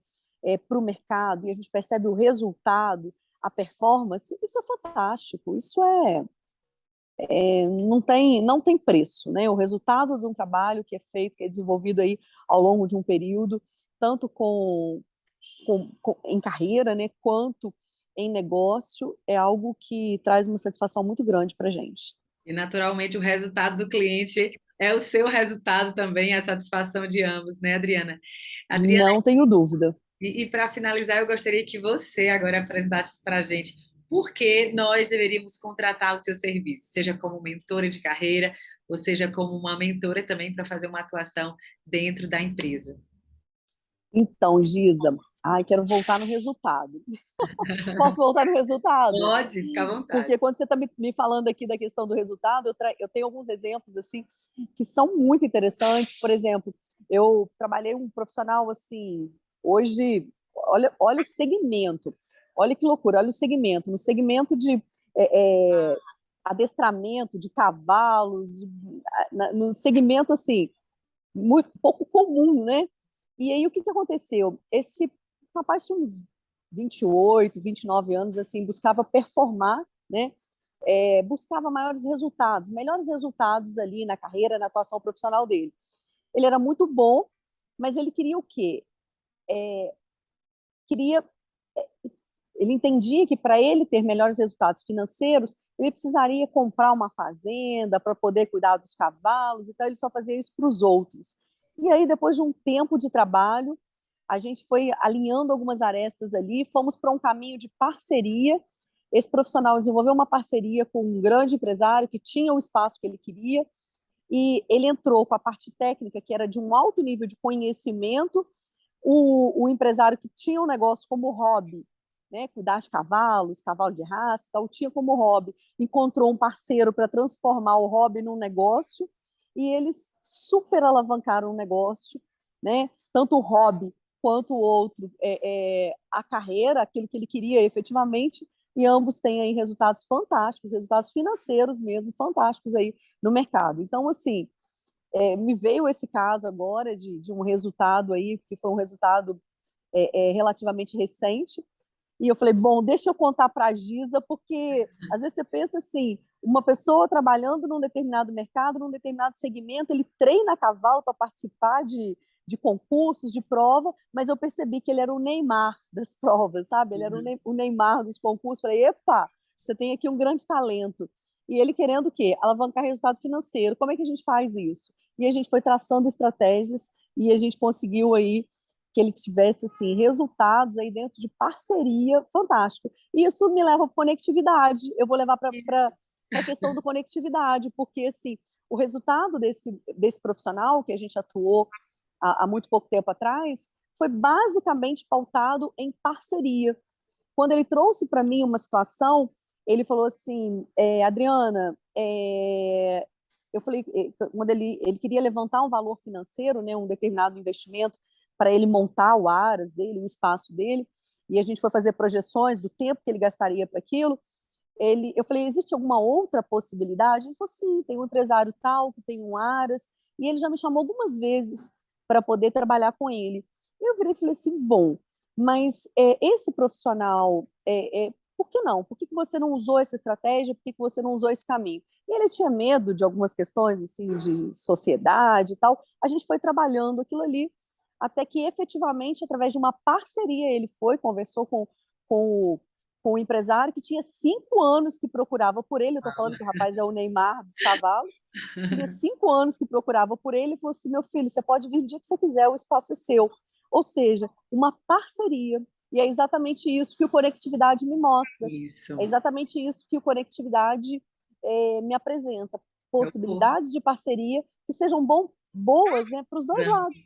para o mercado, e a gente percebe o resultado, a performance, isso é fantástico, isso não tem preço, né? O resultado de um trabalho que é feito, que é desenvolvido aí ao longo de um período, tanto em carreira, né, quanto em negócio, é algo que traz uma satisfação muito grande para a gente. E, naturalmente, o resultado do cliente é o seu resultado também, a satisfação de ambos, né, Adriana? Adriana, Não tenho dúvida. e para finalizar, eu gostaria que você agora apresentasse para a gente por que nós deveríamos contratar o seu serviço, seja como mentora de carreira, ou seja como uma mentora também para fazer uma atuação dentro da empresa. Então, Giza, quero voltar no resultado. Posso voltar no resultado? Pode, fica à vontade. Porque quando você está me falando aqui da questão do resultado, eu tenho alguns exemplos assim que são muito interessantes. Por exemplo, eu trabalhei um profissional assim, hoje, olha o segmento, olha que loucura, olha o segmento, no segmento de adestramento de cavalos, no segmento assim, muito pouco comum, né? E aí o que aconteceu? Esse rapaz tinha uns 28, 29 anos, assim, buscava performar, né? Buscava maiores resultados, melhores resultados ali na carreira, na atuação profissional dele. Ele era muito bom, mas ele queria o quê? Queria, ele entendia que para ele ter melhores resultados financeiros, ele precisaria comprar uma fazenda para poder cuidar dos cavalos, então ele só fazia isso para os outros. E aí, depois de um tempo de trabalho, a gente foi alinhando algumas arestas ali, fomos para um caminho de parceria. Esse profissional desenvolveu uma parceria com um grande empresário que tinha o espaço que ele queria, e ele entrou com a parte técnica, que era de um alto nível de conhecimento, o empresário que tinha o negócio como hobby, né, cuidar de cavalos, cavalo de raça, tal, tinha como hobby, encontrou um parceiro para transformar o hobby num negócio, e eles super alavancaram o negócio, né, tanto o hobby quanto o outro, a carreira, aquilo que ele queria efetivamente, e ambos têm aí resultados fantásticos, resultados financeiros mesmo, fantásticos aí no mercado. Então, assim, me veio esse caso agora de um resultado aí, que foi um resultado relativamente recente, e eu falei, bom, deixa eu contar para a Giza, porque às vezes você pensa assim, uma pessoa trabalhando num determinado mercado, num determinado segmento, ele treina cavalo para participar de concursos, de prova, mas eu percebi que ele era o Neymar das provas, sabe? Ele era o Neymar dos concursos. Falei, epa, você tem aqui um grande talento. E ele querendo o quê? Alavancar resultado financeiro. Como é que a gente faz isso? E a gente foi traçando estratégias e a gente conseguiu aí que ele tivesse assim resultados aí dentro de parceria fantástico. E isso me leva para conectividade. Eu vou levar para a questão da conectividade, porque assim, o resultado desse profissional que a gente atuou há muito pouco tempo atrás foi basicamente pautado em parceria. Quando ele trouxe para mim uma situação, ele falou assim, Adriana, eu falei, quando ele queria levantar um valor financeiro, né, um determinado investimento para ele montar o aras dele, o espaço dele, e a gente foi fazer projeções do tempo que ele gastaria para aquilo. Eu falei, existe alguma outra possibilidade? Ele falou, sim, tem um empresário tal que tem um aras, e ele já me chamou algumas vezes para poder trabalhar com ele. Eu virei e falei assim, bom, mas esse profissional Por que não? Por que você não usou essa estratégia? Por que você não usou esse caminho? E ele tinha medo de algumas questões, assim, de sociedade e tal. A gente foi trabalhando aquilo ali, até que efetivamente, através de uma parceria, ele foi, conversou com, com o empresário que tinha 5 anos que procurava por ele. Eu estou falando que o rapaz é o Neymar dos cavalos. Tinha 5 anos que procurava por ele e falou assim: meu filho, você pode vir o dia que você quiser, o espaço é seu. Ou seja, uma parceria. E é exatamente isso que o Conectividade me mostra. Isso. É exatamente isso que o Conectividade me apresenta. Possibilidades de parceria que sejam boas, né, para os dois lados.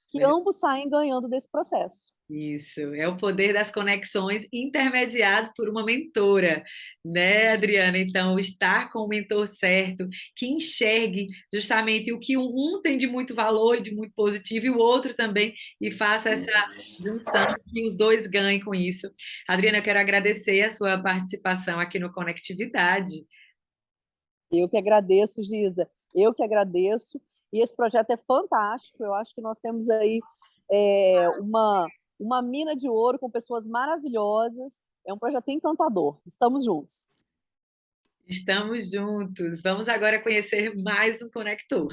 Que ambos saem ganhando desse processo. Isso, é o poder das conexões intermediado por uma mentora, né, Adriana? Então, estar com o mentor certo, que enxergue justamente o que um tem de muito valor e de muito positivo, e o outro também, e faça essa junção, que os dois ganhem com isso. Adriana, eu quero agradecer a sua participação aqui no Conectividade. Eu que agradeço, Giza. Eu que agradeço. E esse projeto é fantástico. Eu acho que nós temos aí uma mina de ouro com pessoas maravilhosas. É um projeto encantador. Estamos juntos. Estamos juntos. Vamos agora conhecer mais um conector.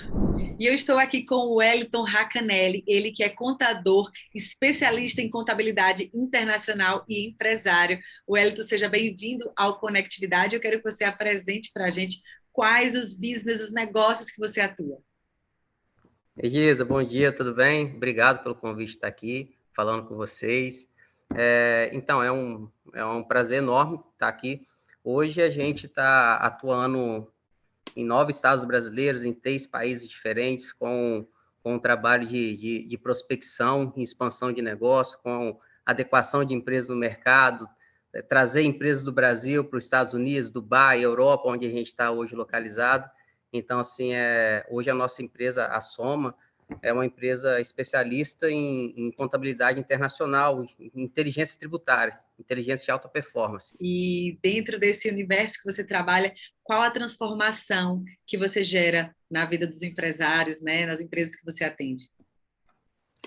E eu estou aqui com o Wellington Racanelli, ele que é contador, especialista em contabilidade internacional e empresário. Wellington, seja bem-vindo ao Conectividade. Eu quero que você apresente para a gente quais os business, os negócios que você atua. Giza, bom dia, tudo bem? Obrigado pelo convite de estar aqui, falando com vocês. Então, é um prazer enorme estar aqui. Hoje a gente está atuando em 9 estados brasileiros, em 3 países diferentes, com um trabalho de prospecção e expansão de negócio, com adequação de empresas no mercado, trazer empresas do Brasil para os Estados Unidos, Dubai, Europa, onde a gente está hoje localizado. Então, assim, hoje a nossa empresa, a Soma, é uma empresa especialista em contabilidade internacional, em inteligência tributária, inteligência de alta performance. E dentro desse universo que você trabalha, qual a transformação que você gera na vida dos empresários, né, nas empresas que você atende?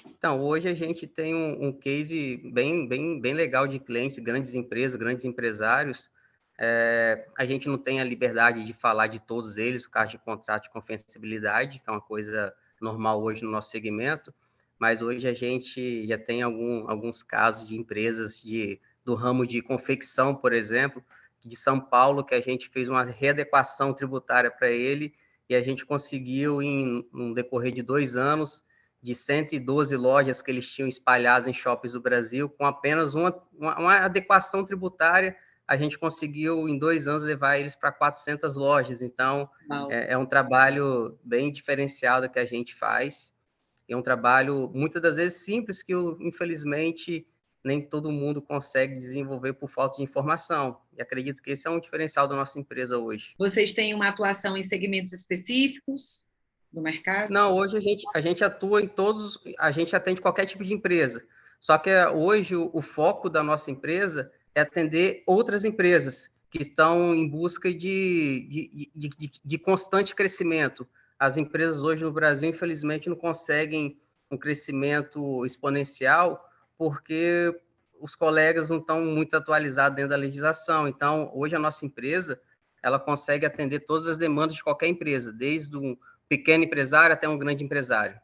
Então, hoje a gente tem um case bem legal de clientes, grandes empresas, grandes empresários. A gente não tem a liberdade de falar de todos eles por causa de contrato de confidencialidade, que é uma coisa normal hoje no nosso segmento, mas hoje a gente já tem alguns casos de empresas do ramo de confecção, por exemplo, de São Paulo, que a gente fez uma readequação tributária para ele e a gente conseguiu, no decorrer de 2 anos, de 112 lojas que eles tinham espalhadas em shoppings do Brasil, com apenas uma adequação tributária, a gente conseguiu, em 2 anos, levar eles para 400 lojas. Então, é um trabalho bem diferenciado que a gente faz. É um trabalho, muitas das vezes, simples, que, infelizmente, nem todo mundo consegue desenvolver por falta de informação. E acredito que esse é um diferencial da nossa empresa hoje. Vocês têm uma atuação em segmentos específicos do mercado? Não, hoje a gente atua em todos, a gente atende qualquer tipo de empresa. Só que hoje o foco da nossa empresa é atender outras empresas que estão em busca de constante crescimento. As empresas hoje no Brasil, infelizmente, não conseguem um crescimento exponencial porque os colegas não estão muito atualizados dentro da legislação. Então, hoje a nossa empresa, ela consegue atender todas as demandas de qualquer empresa, desde um pequeno empresário até um grande empresário.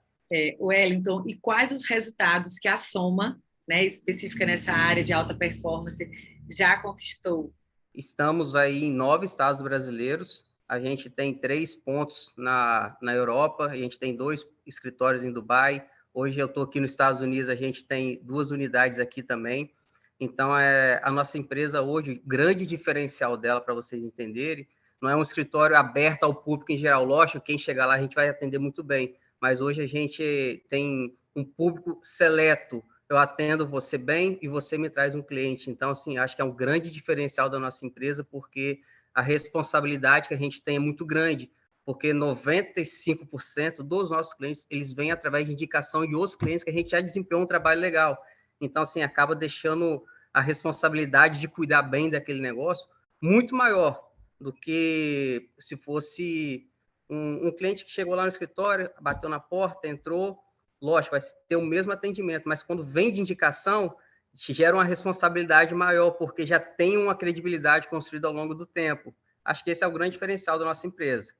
Wellington, e quais os resultados que a Soma, né, específica nessa área de alta performance, já conquistou? Estamos aí em 9 estados brasileiros, a gente tem 3 pontos na Europa, a gente tem 2 escritórios em Dubai, hoje eu estou aqui nos Estados Unidos, a gente tem 2 unidades aqui também. Então, a nossa empresa hoje, o grande diferencial dela, para vocês entenderem, não é um escritório aberto ao público em geral. Lógico, quem chegar lá a gente vai atender muito bem, mas hoje a gente tem um público seleto. Eu atendo você bem e você me traz um cliente. Então, assim, acho que é um grande diferencial da nossa empresa, porque a responsabilidade que a gente tem é muito grande, porque 95% dos nossos clientes, eles vêm através de indicação de outros clientes que a gente já desempenhou um trabalho legal. Então, assim, acaba deixando a responsabilidade de cuidar bem daquele negócio muito maior do que se fosse um cliente que chegou lá no escritório, bateu na porta, entrou, lógico, vai ter o mesmo atendimento, mas quando vem de indicação, te gera uma responsabilidade maior, porque já tem uma credibilidade construída ao longo do tempo. Acho que esse é o grande diferencial da nossa empresa.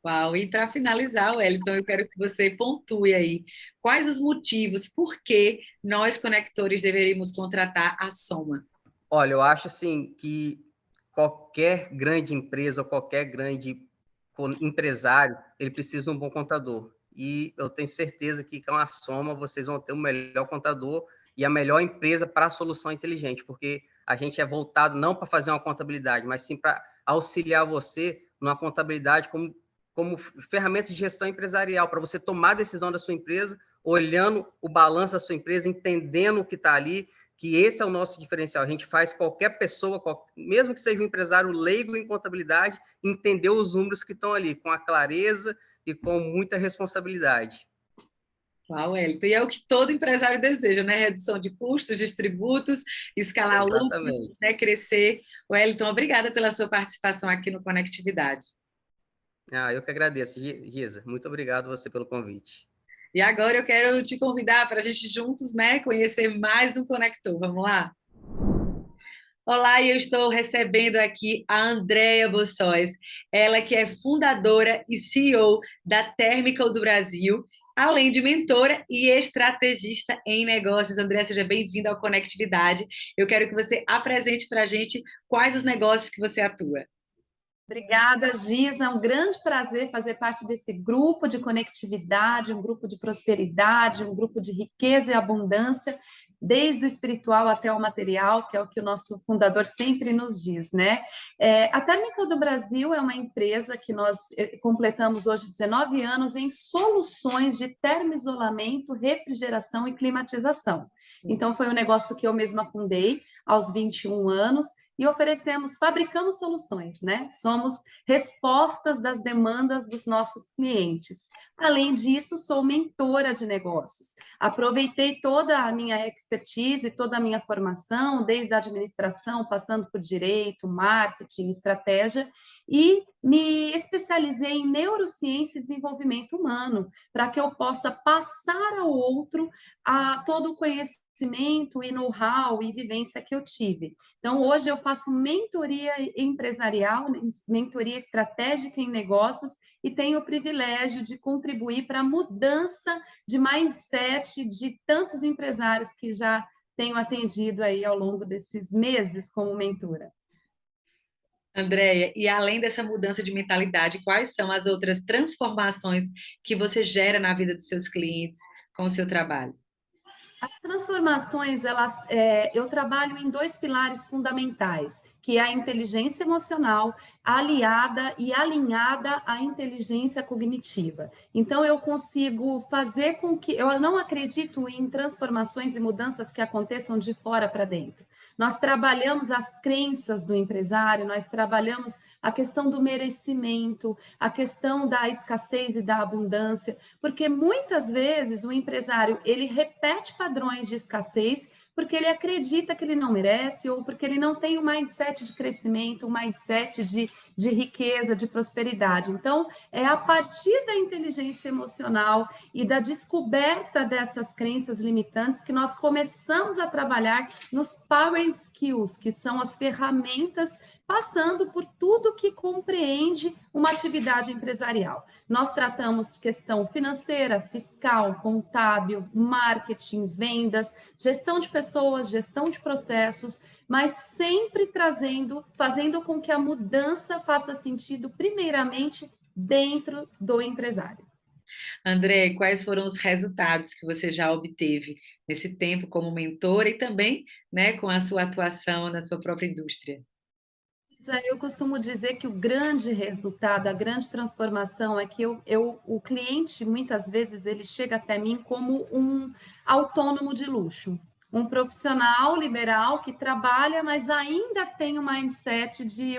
Uau! E para finalizar, Wellington, eu quero que você pontue aí quais os motivos por que nós, conectores, deveríamos contratar a Soma. Olha, eu acho assim que qualquer grande empresa ou qualquer grande empresário, ele precisa de um bom contador. E eu tenho certeza que com a Soma vocês vão ter o melhor contador e a melhor empresa para a solução inteligente, porque a gente é voltado não para fazer uma contabilidade, mas sim para auxiliar você numa contabilidade como ferramentas de gestão empresarial, para você tomar a decisão da sua empresa, olhando o balanço da sua empresa, entendendo o que está ali, que esse é o nosso diferencial. A gente faz qualquer pessoa, mesmo que seja um empresário leigo em contabilidade, entender os números que estão ali, com a clareza e com muita responsabilidade. Uau, Wellington, e é o que todo empresário deseja, né? Redução de custos, de tributos, escalar lucros, né? Crescer. Wellington, obrigada pela sua participação aqui no Conectividade. Eu que agradeço, Giza. Muito obrigado você pelo convite. E agora eu quero te convidar para a gente juntos, né, conhecer mais um conector. Vamos lá? Olá, eu estou recebendo aqui a Andréia Bossóis, ela que é fundadora e CEO da Thermical do Brasil, além de mentora e estrategista em negócios. Andréia, seja bem-vinda ao Conectividade. Eu quero que você apresente para a gente quais os negócios que você atua. Obrigada, Giza. É um grande prazer fazer parte desse grupo de conectividade, um grupo de prosperidade, um grupo de riqueza e abundância, desde o espiritual até o material, que é o que o nosso fundador sempre nos diz, né? A Thermical do Brasil é uma empresa que nós completamos hoje 19 anos em soluções de termoisolamento, refrigeração e climatização. Então, foi um negócio que eu mesma fundei aos 21 anos, e fabricamos soluções, né? Somos respostas das demandas dos nossos clientes. Além disso, sou mentora de negócios. Aproveitei toda a minha expertise, toda a minha formação, desde a administração, passando por direito, marketing, estratégia, e me especializei em neurociência e desenvolvimento humano, para que eu possa passar ao outro todo o conhecimento e know-how e vivência que eu tive. Então, hoje eu faço mentoria empresarial, mentoria estratégica em negócios e tenho o privilégio de contribuir para a mudança de mindset de tantos empresários que já tenho atendido aí ao longo desses meses como mentora. Andréia, e além dessa mudança de mentalidade, quais são as outras transformações que você gera na vida dos seus clientes com o seu trabalho? As transformações, eu trabalho em 2 pilares fundamentais, que é a inteligência emocional aliada e alinhada à inteligência cognitiva. Então, eu consigo fazer com que... Eu não acredito em transformações e mudanças que aconteçam de fora para dentro. Nós trabalhamos as crenças do empresário, nós trabalhamos a questão do merecimento, a questão da escassez e da abundância, porque muitas vezes o empresário, ele repete padrões de escassez porque ele acredita que ele não merece ou porque ele não tem um mindset de crescimento, um mindset de riqueza, de prosperidade. Então, é a partir da inteligência emocional e da descoberta dessas crenças limitantes que nós começamos a trabalhar nos Power Skills, que são as ferramentas passando por tudo que compreende uma atividade empresarial. Nós tratamos questão financeira, fiscal, contábil, marketing, vendas, gestão de pessoas, gestão de processos, mas sempre fazendo com que a mudança faça sentido, primeiramente, dentro do empresário. André, quais foram os resultados que você já obteve nesse tempo como mentora e também, né, com a sua atuação na sua própria indústria? Eu costumo dizer que o grande resultado, a grande transformação é que o cliente, muitas vezes, ele chega até mim como um autônomo de luxo, um profissional liberal que trabalha, mas ainda tem o mindset de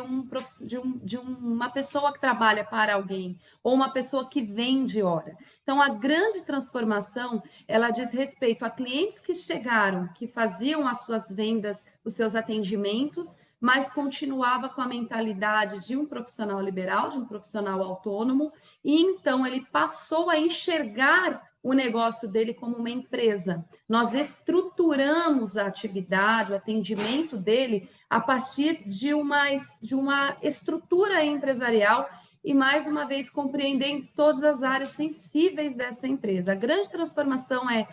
uma pessoa que trabalha para alguém, ou uma pessoa que vende hora. Então, a grande transformação, ela diz respeito a clientes que chegaram, que faziam as suas vendas, os seus atendimentos, mas continuava com a mentalidade de um profissional liberal, de um profissional autônomo, e então ele passou a enxergar o negócio dele como uma empresa. Nós estruturamos a atividade, o atendimento dele a partir de uma estrutura empresarial e, mais uma vez, compreendendo todas as áreas sensíveis dessa empresa. A grande transformação é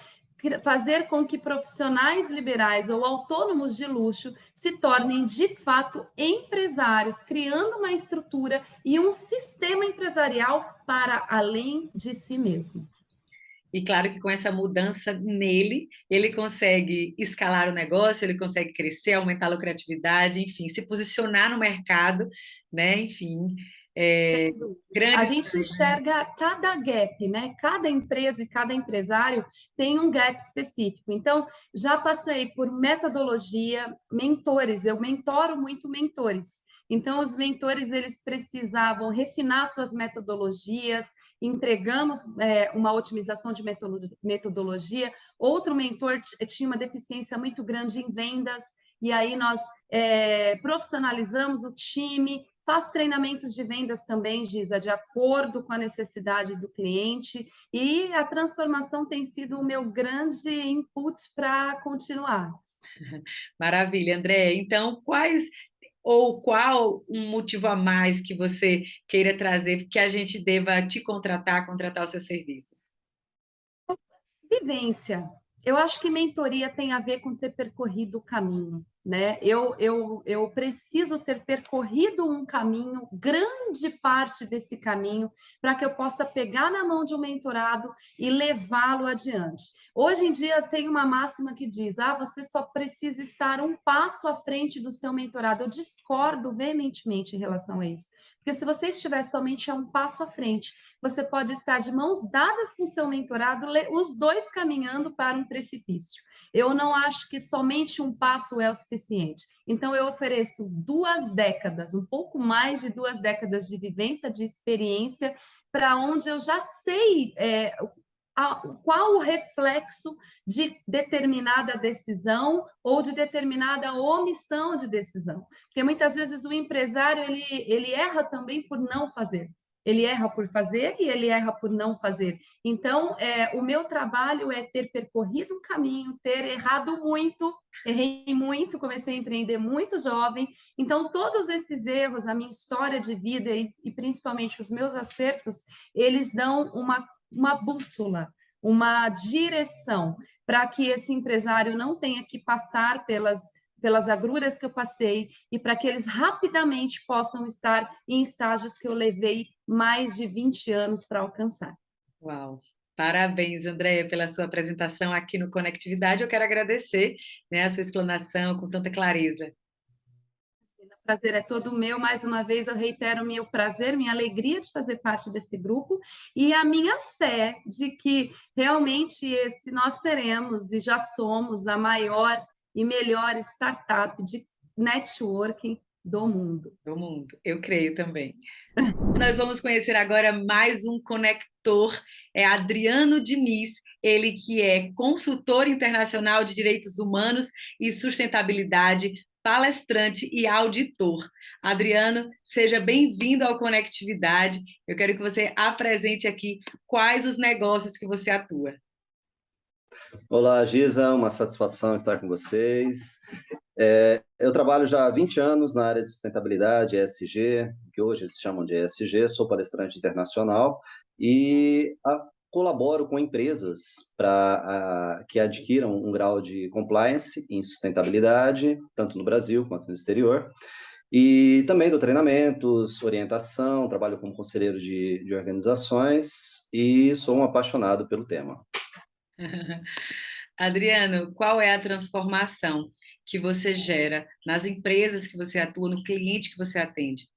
fazer com que profissionais liberais ou autônomos de luxo se tornem, de fato, empresários, criando uma estrutura e um sistema empresarial para além de si mesmo. E claro que com essa mudança nele, ele consegue escalar o negócio, ele consegue crescer, aumentar a lucratividade, enfim, se posicionar no mercado, né? Enfim, a gente enxerga cada gap, né? Cada empresa e cada empresário tem um gap específico. Então, já passei por metodologia, mentores, eu mentoro muito mentores. Então, os mentores, eles precisavam refinar suas metodologias, entregamos uma otimização de metodologia. Outro mentor tinha uma deficiência muito grande em vendas, e aí nós profissionalizamos o time, faz treinamentos de vendas também, Giza, de acordo com a necessidade do cliente, e a transformação tem sido o meu grande input para continuar. Maravilha, André. Então, qual um motivo a mais que você queira trazer que a gente deva te contratar os seus serviços? Vivência. Eu acho que mentoria tem a ver com ter percorrido o caminho, né? Eu preciso ter percorrido um caminho, grande parte desse caminho, para que eu possa pegar na mão de um mentorado e levá-lo adiante. Hoje em dia tem uma máxima que diz: você só precisa estar um passo à frente do seu mentorado. Eu discordo veementemente em relação a isso. Porque se você estiver somente a um passo à frente, você pode estar de mãos dadas com o seu mentorado, os dois caminhando para um precipício. Eu não acho que somente um passo é o suficiente. Então, eu ofereço 2 décadas, um pouco mais de 2 décadas de vivência, de experiência, para onde eu já sei qual o reflexo de determinada decisão ou de determinada omissão de decisão. Porque muitas vezes o empresário ele erra também por não fazer. Ele erra por fazer e ele erra por não fazer. Então, o meu trabalho é ter percorrido um caminho, ter errado muito, errei muito, comecei a empreender muito jovem. Então, todos esses erros, a minha história de vida e principalmente os meus acertos, eles dão uma bússola, uma direção para que esse empresário não tenha que passar pelas agruras que eu passei e para que eles rapidamente possam estar em estágios que eu levei mais de 20 anos para alcançar. Uau! Parabéns, Andréia, pela sua apresentação aqui no Conectividade. Eu quero agradecer, né, a sua explanação com tanta clareza. O prazer é todo meu. Mais uma vez, eu reitero meu prazer, minha alegria de fazer parte desse grupo e a minha fé de que realmente nós seremos e já somos a maior e melhor startup de networking do mundo. Do mundo, eu creio também. Nós vamos conhecer agora mais um conector, é Adriano Diniz, ele que é consultor internacional de direitos humanos e sustentabilidade, palestrante e auditor. Adriano, seja bem-vindo ao Conectividade. Eu quero que você apresente aqui quais os negócios que você atua. Olá, Giza, uma satisfação estar com vocês. Eu trabalho já há 20 anos na área de sustentabilidade, ESG, que hoje eles chamam de ESG, sou palestrante internacional e colaboro com empresas para que adquiram um grau de compliance em sustentabilidade, tanto no Brasil quanto no exterior. E também dou treinamentos, orientação, trabalho como conselheiro de organizações e sou um apaixonado pelo tema. Adriano, qual é a transformação que você gera nas empresas que você atua, no cliente que você atende?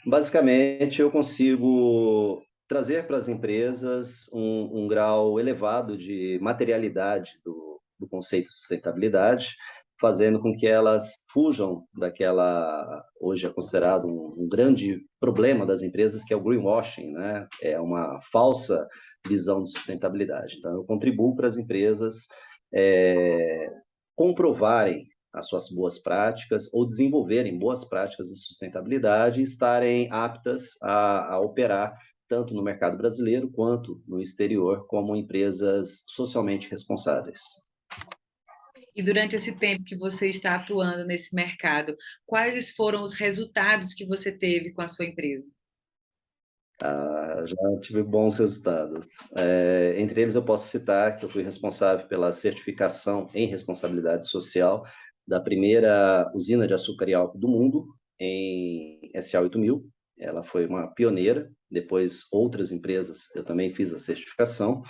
Basicamente, eu consigo trazer para as empresas um grau elevado de materialidade do conceito de sustentabilidade, fazendo com que elas fujam daquela, hoje é considerado um grande problema das empresas, que é o greenwashing, né? É uma falsa visão de sustentabilidade. Então, eu contribuo para as empresas comprovarem as suas boas práticas ou desenvolverem boas práticas de sustentabilidade e estarem aptas a operar tanto no mercado brasileiro quanto no exterior, como empresas socialmente responsáveis. E durante esse tempo que você está atuando nesse mercado, quais foram os resultados que você teve com a sua empresa? Já tive bons resultados. Entre eles, eu posso citar que eu fui responsável pela certificação em responsabilidade social da primeira usina de açúcar e álcool do mundo, em SA 8000. Ela foi uma pioneira. Depois, outras empresas, eu também fiz a certificação.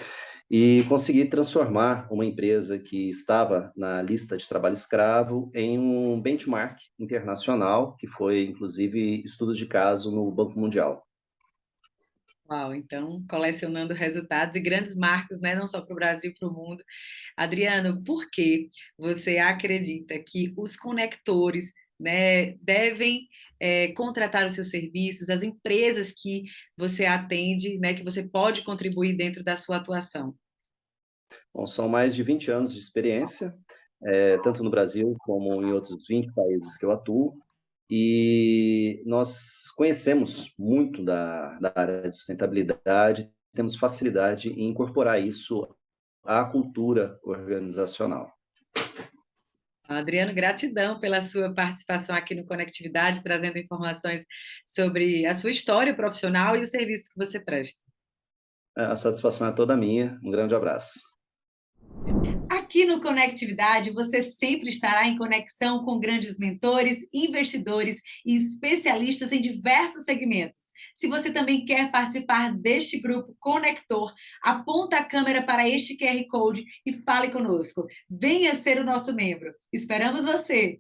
E consegui transformar uma empresa que estava na lista de trabalho escravo em um benchmark internacional, que foi, inclusive, estudo de caso no Banco Mundial. Uau, então, colecionando resultados e grandes marcos, né, não só para o Brasil, para o mundo. Adriano, por que você acredita que os conectores, né, devem contratar os seus serviços, as empresas que você atende, né, que você pode contribuir dentro da sua atuação? Bom, são mais de 20 anos de experiência, tanto no Brasil como em outros 20 países que eu atuo, e nós conhecemos muito da área de sustentabilidade, temos facilidade em incorporar isso à cultura organizacional. Adriano, gratidão pela sua participação aqui no Conectividade, trazendo informações sobre a sua história profissional e os serviços que você presta. A satisfação é toda minha. Um grande abraço. Aqui no Conectividade, você sempre estará em conexão com grandes mentores, investidores e especialistas em diversos segmentos. Se você também quer participar deste grupo Conector, aponta a câmera para este QR Code e fale conosco. Venha ser o nosso membro. Esperamos você!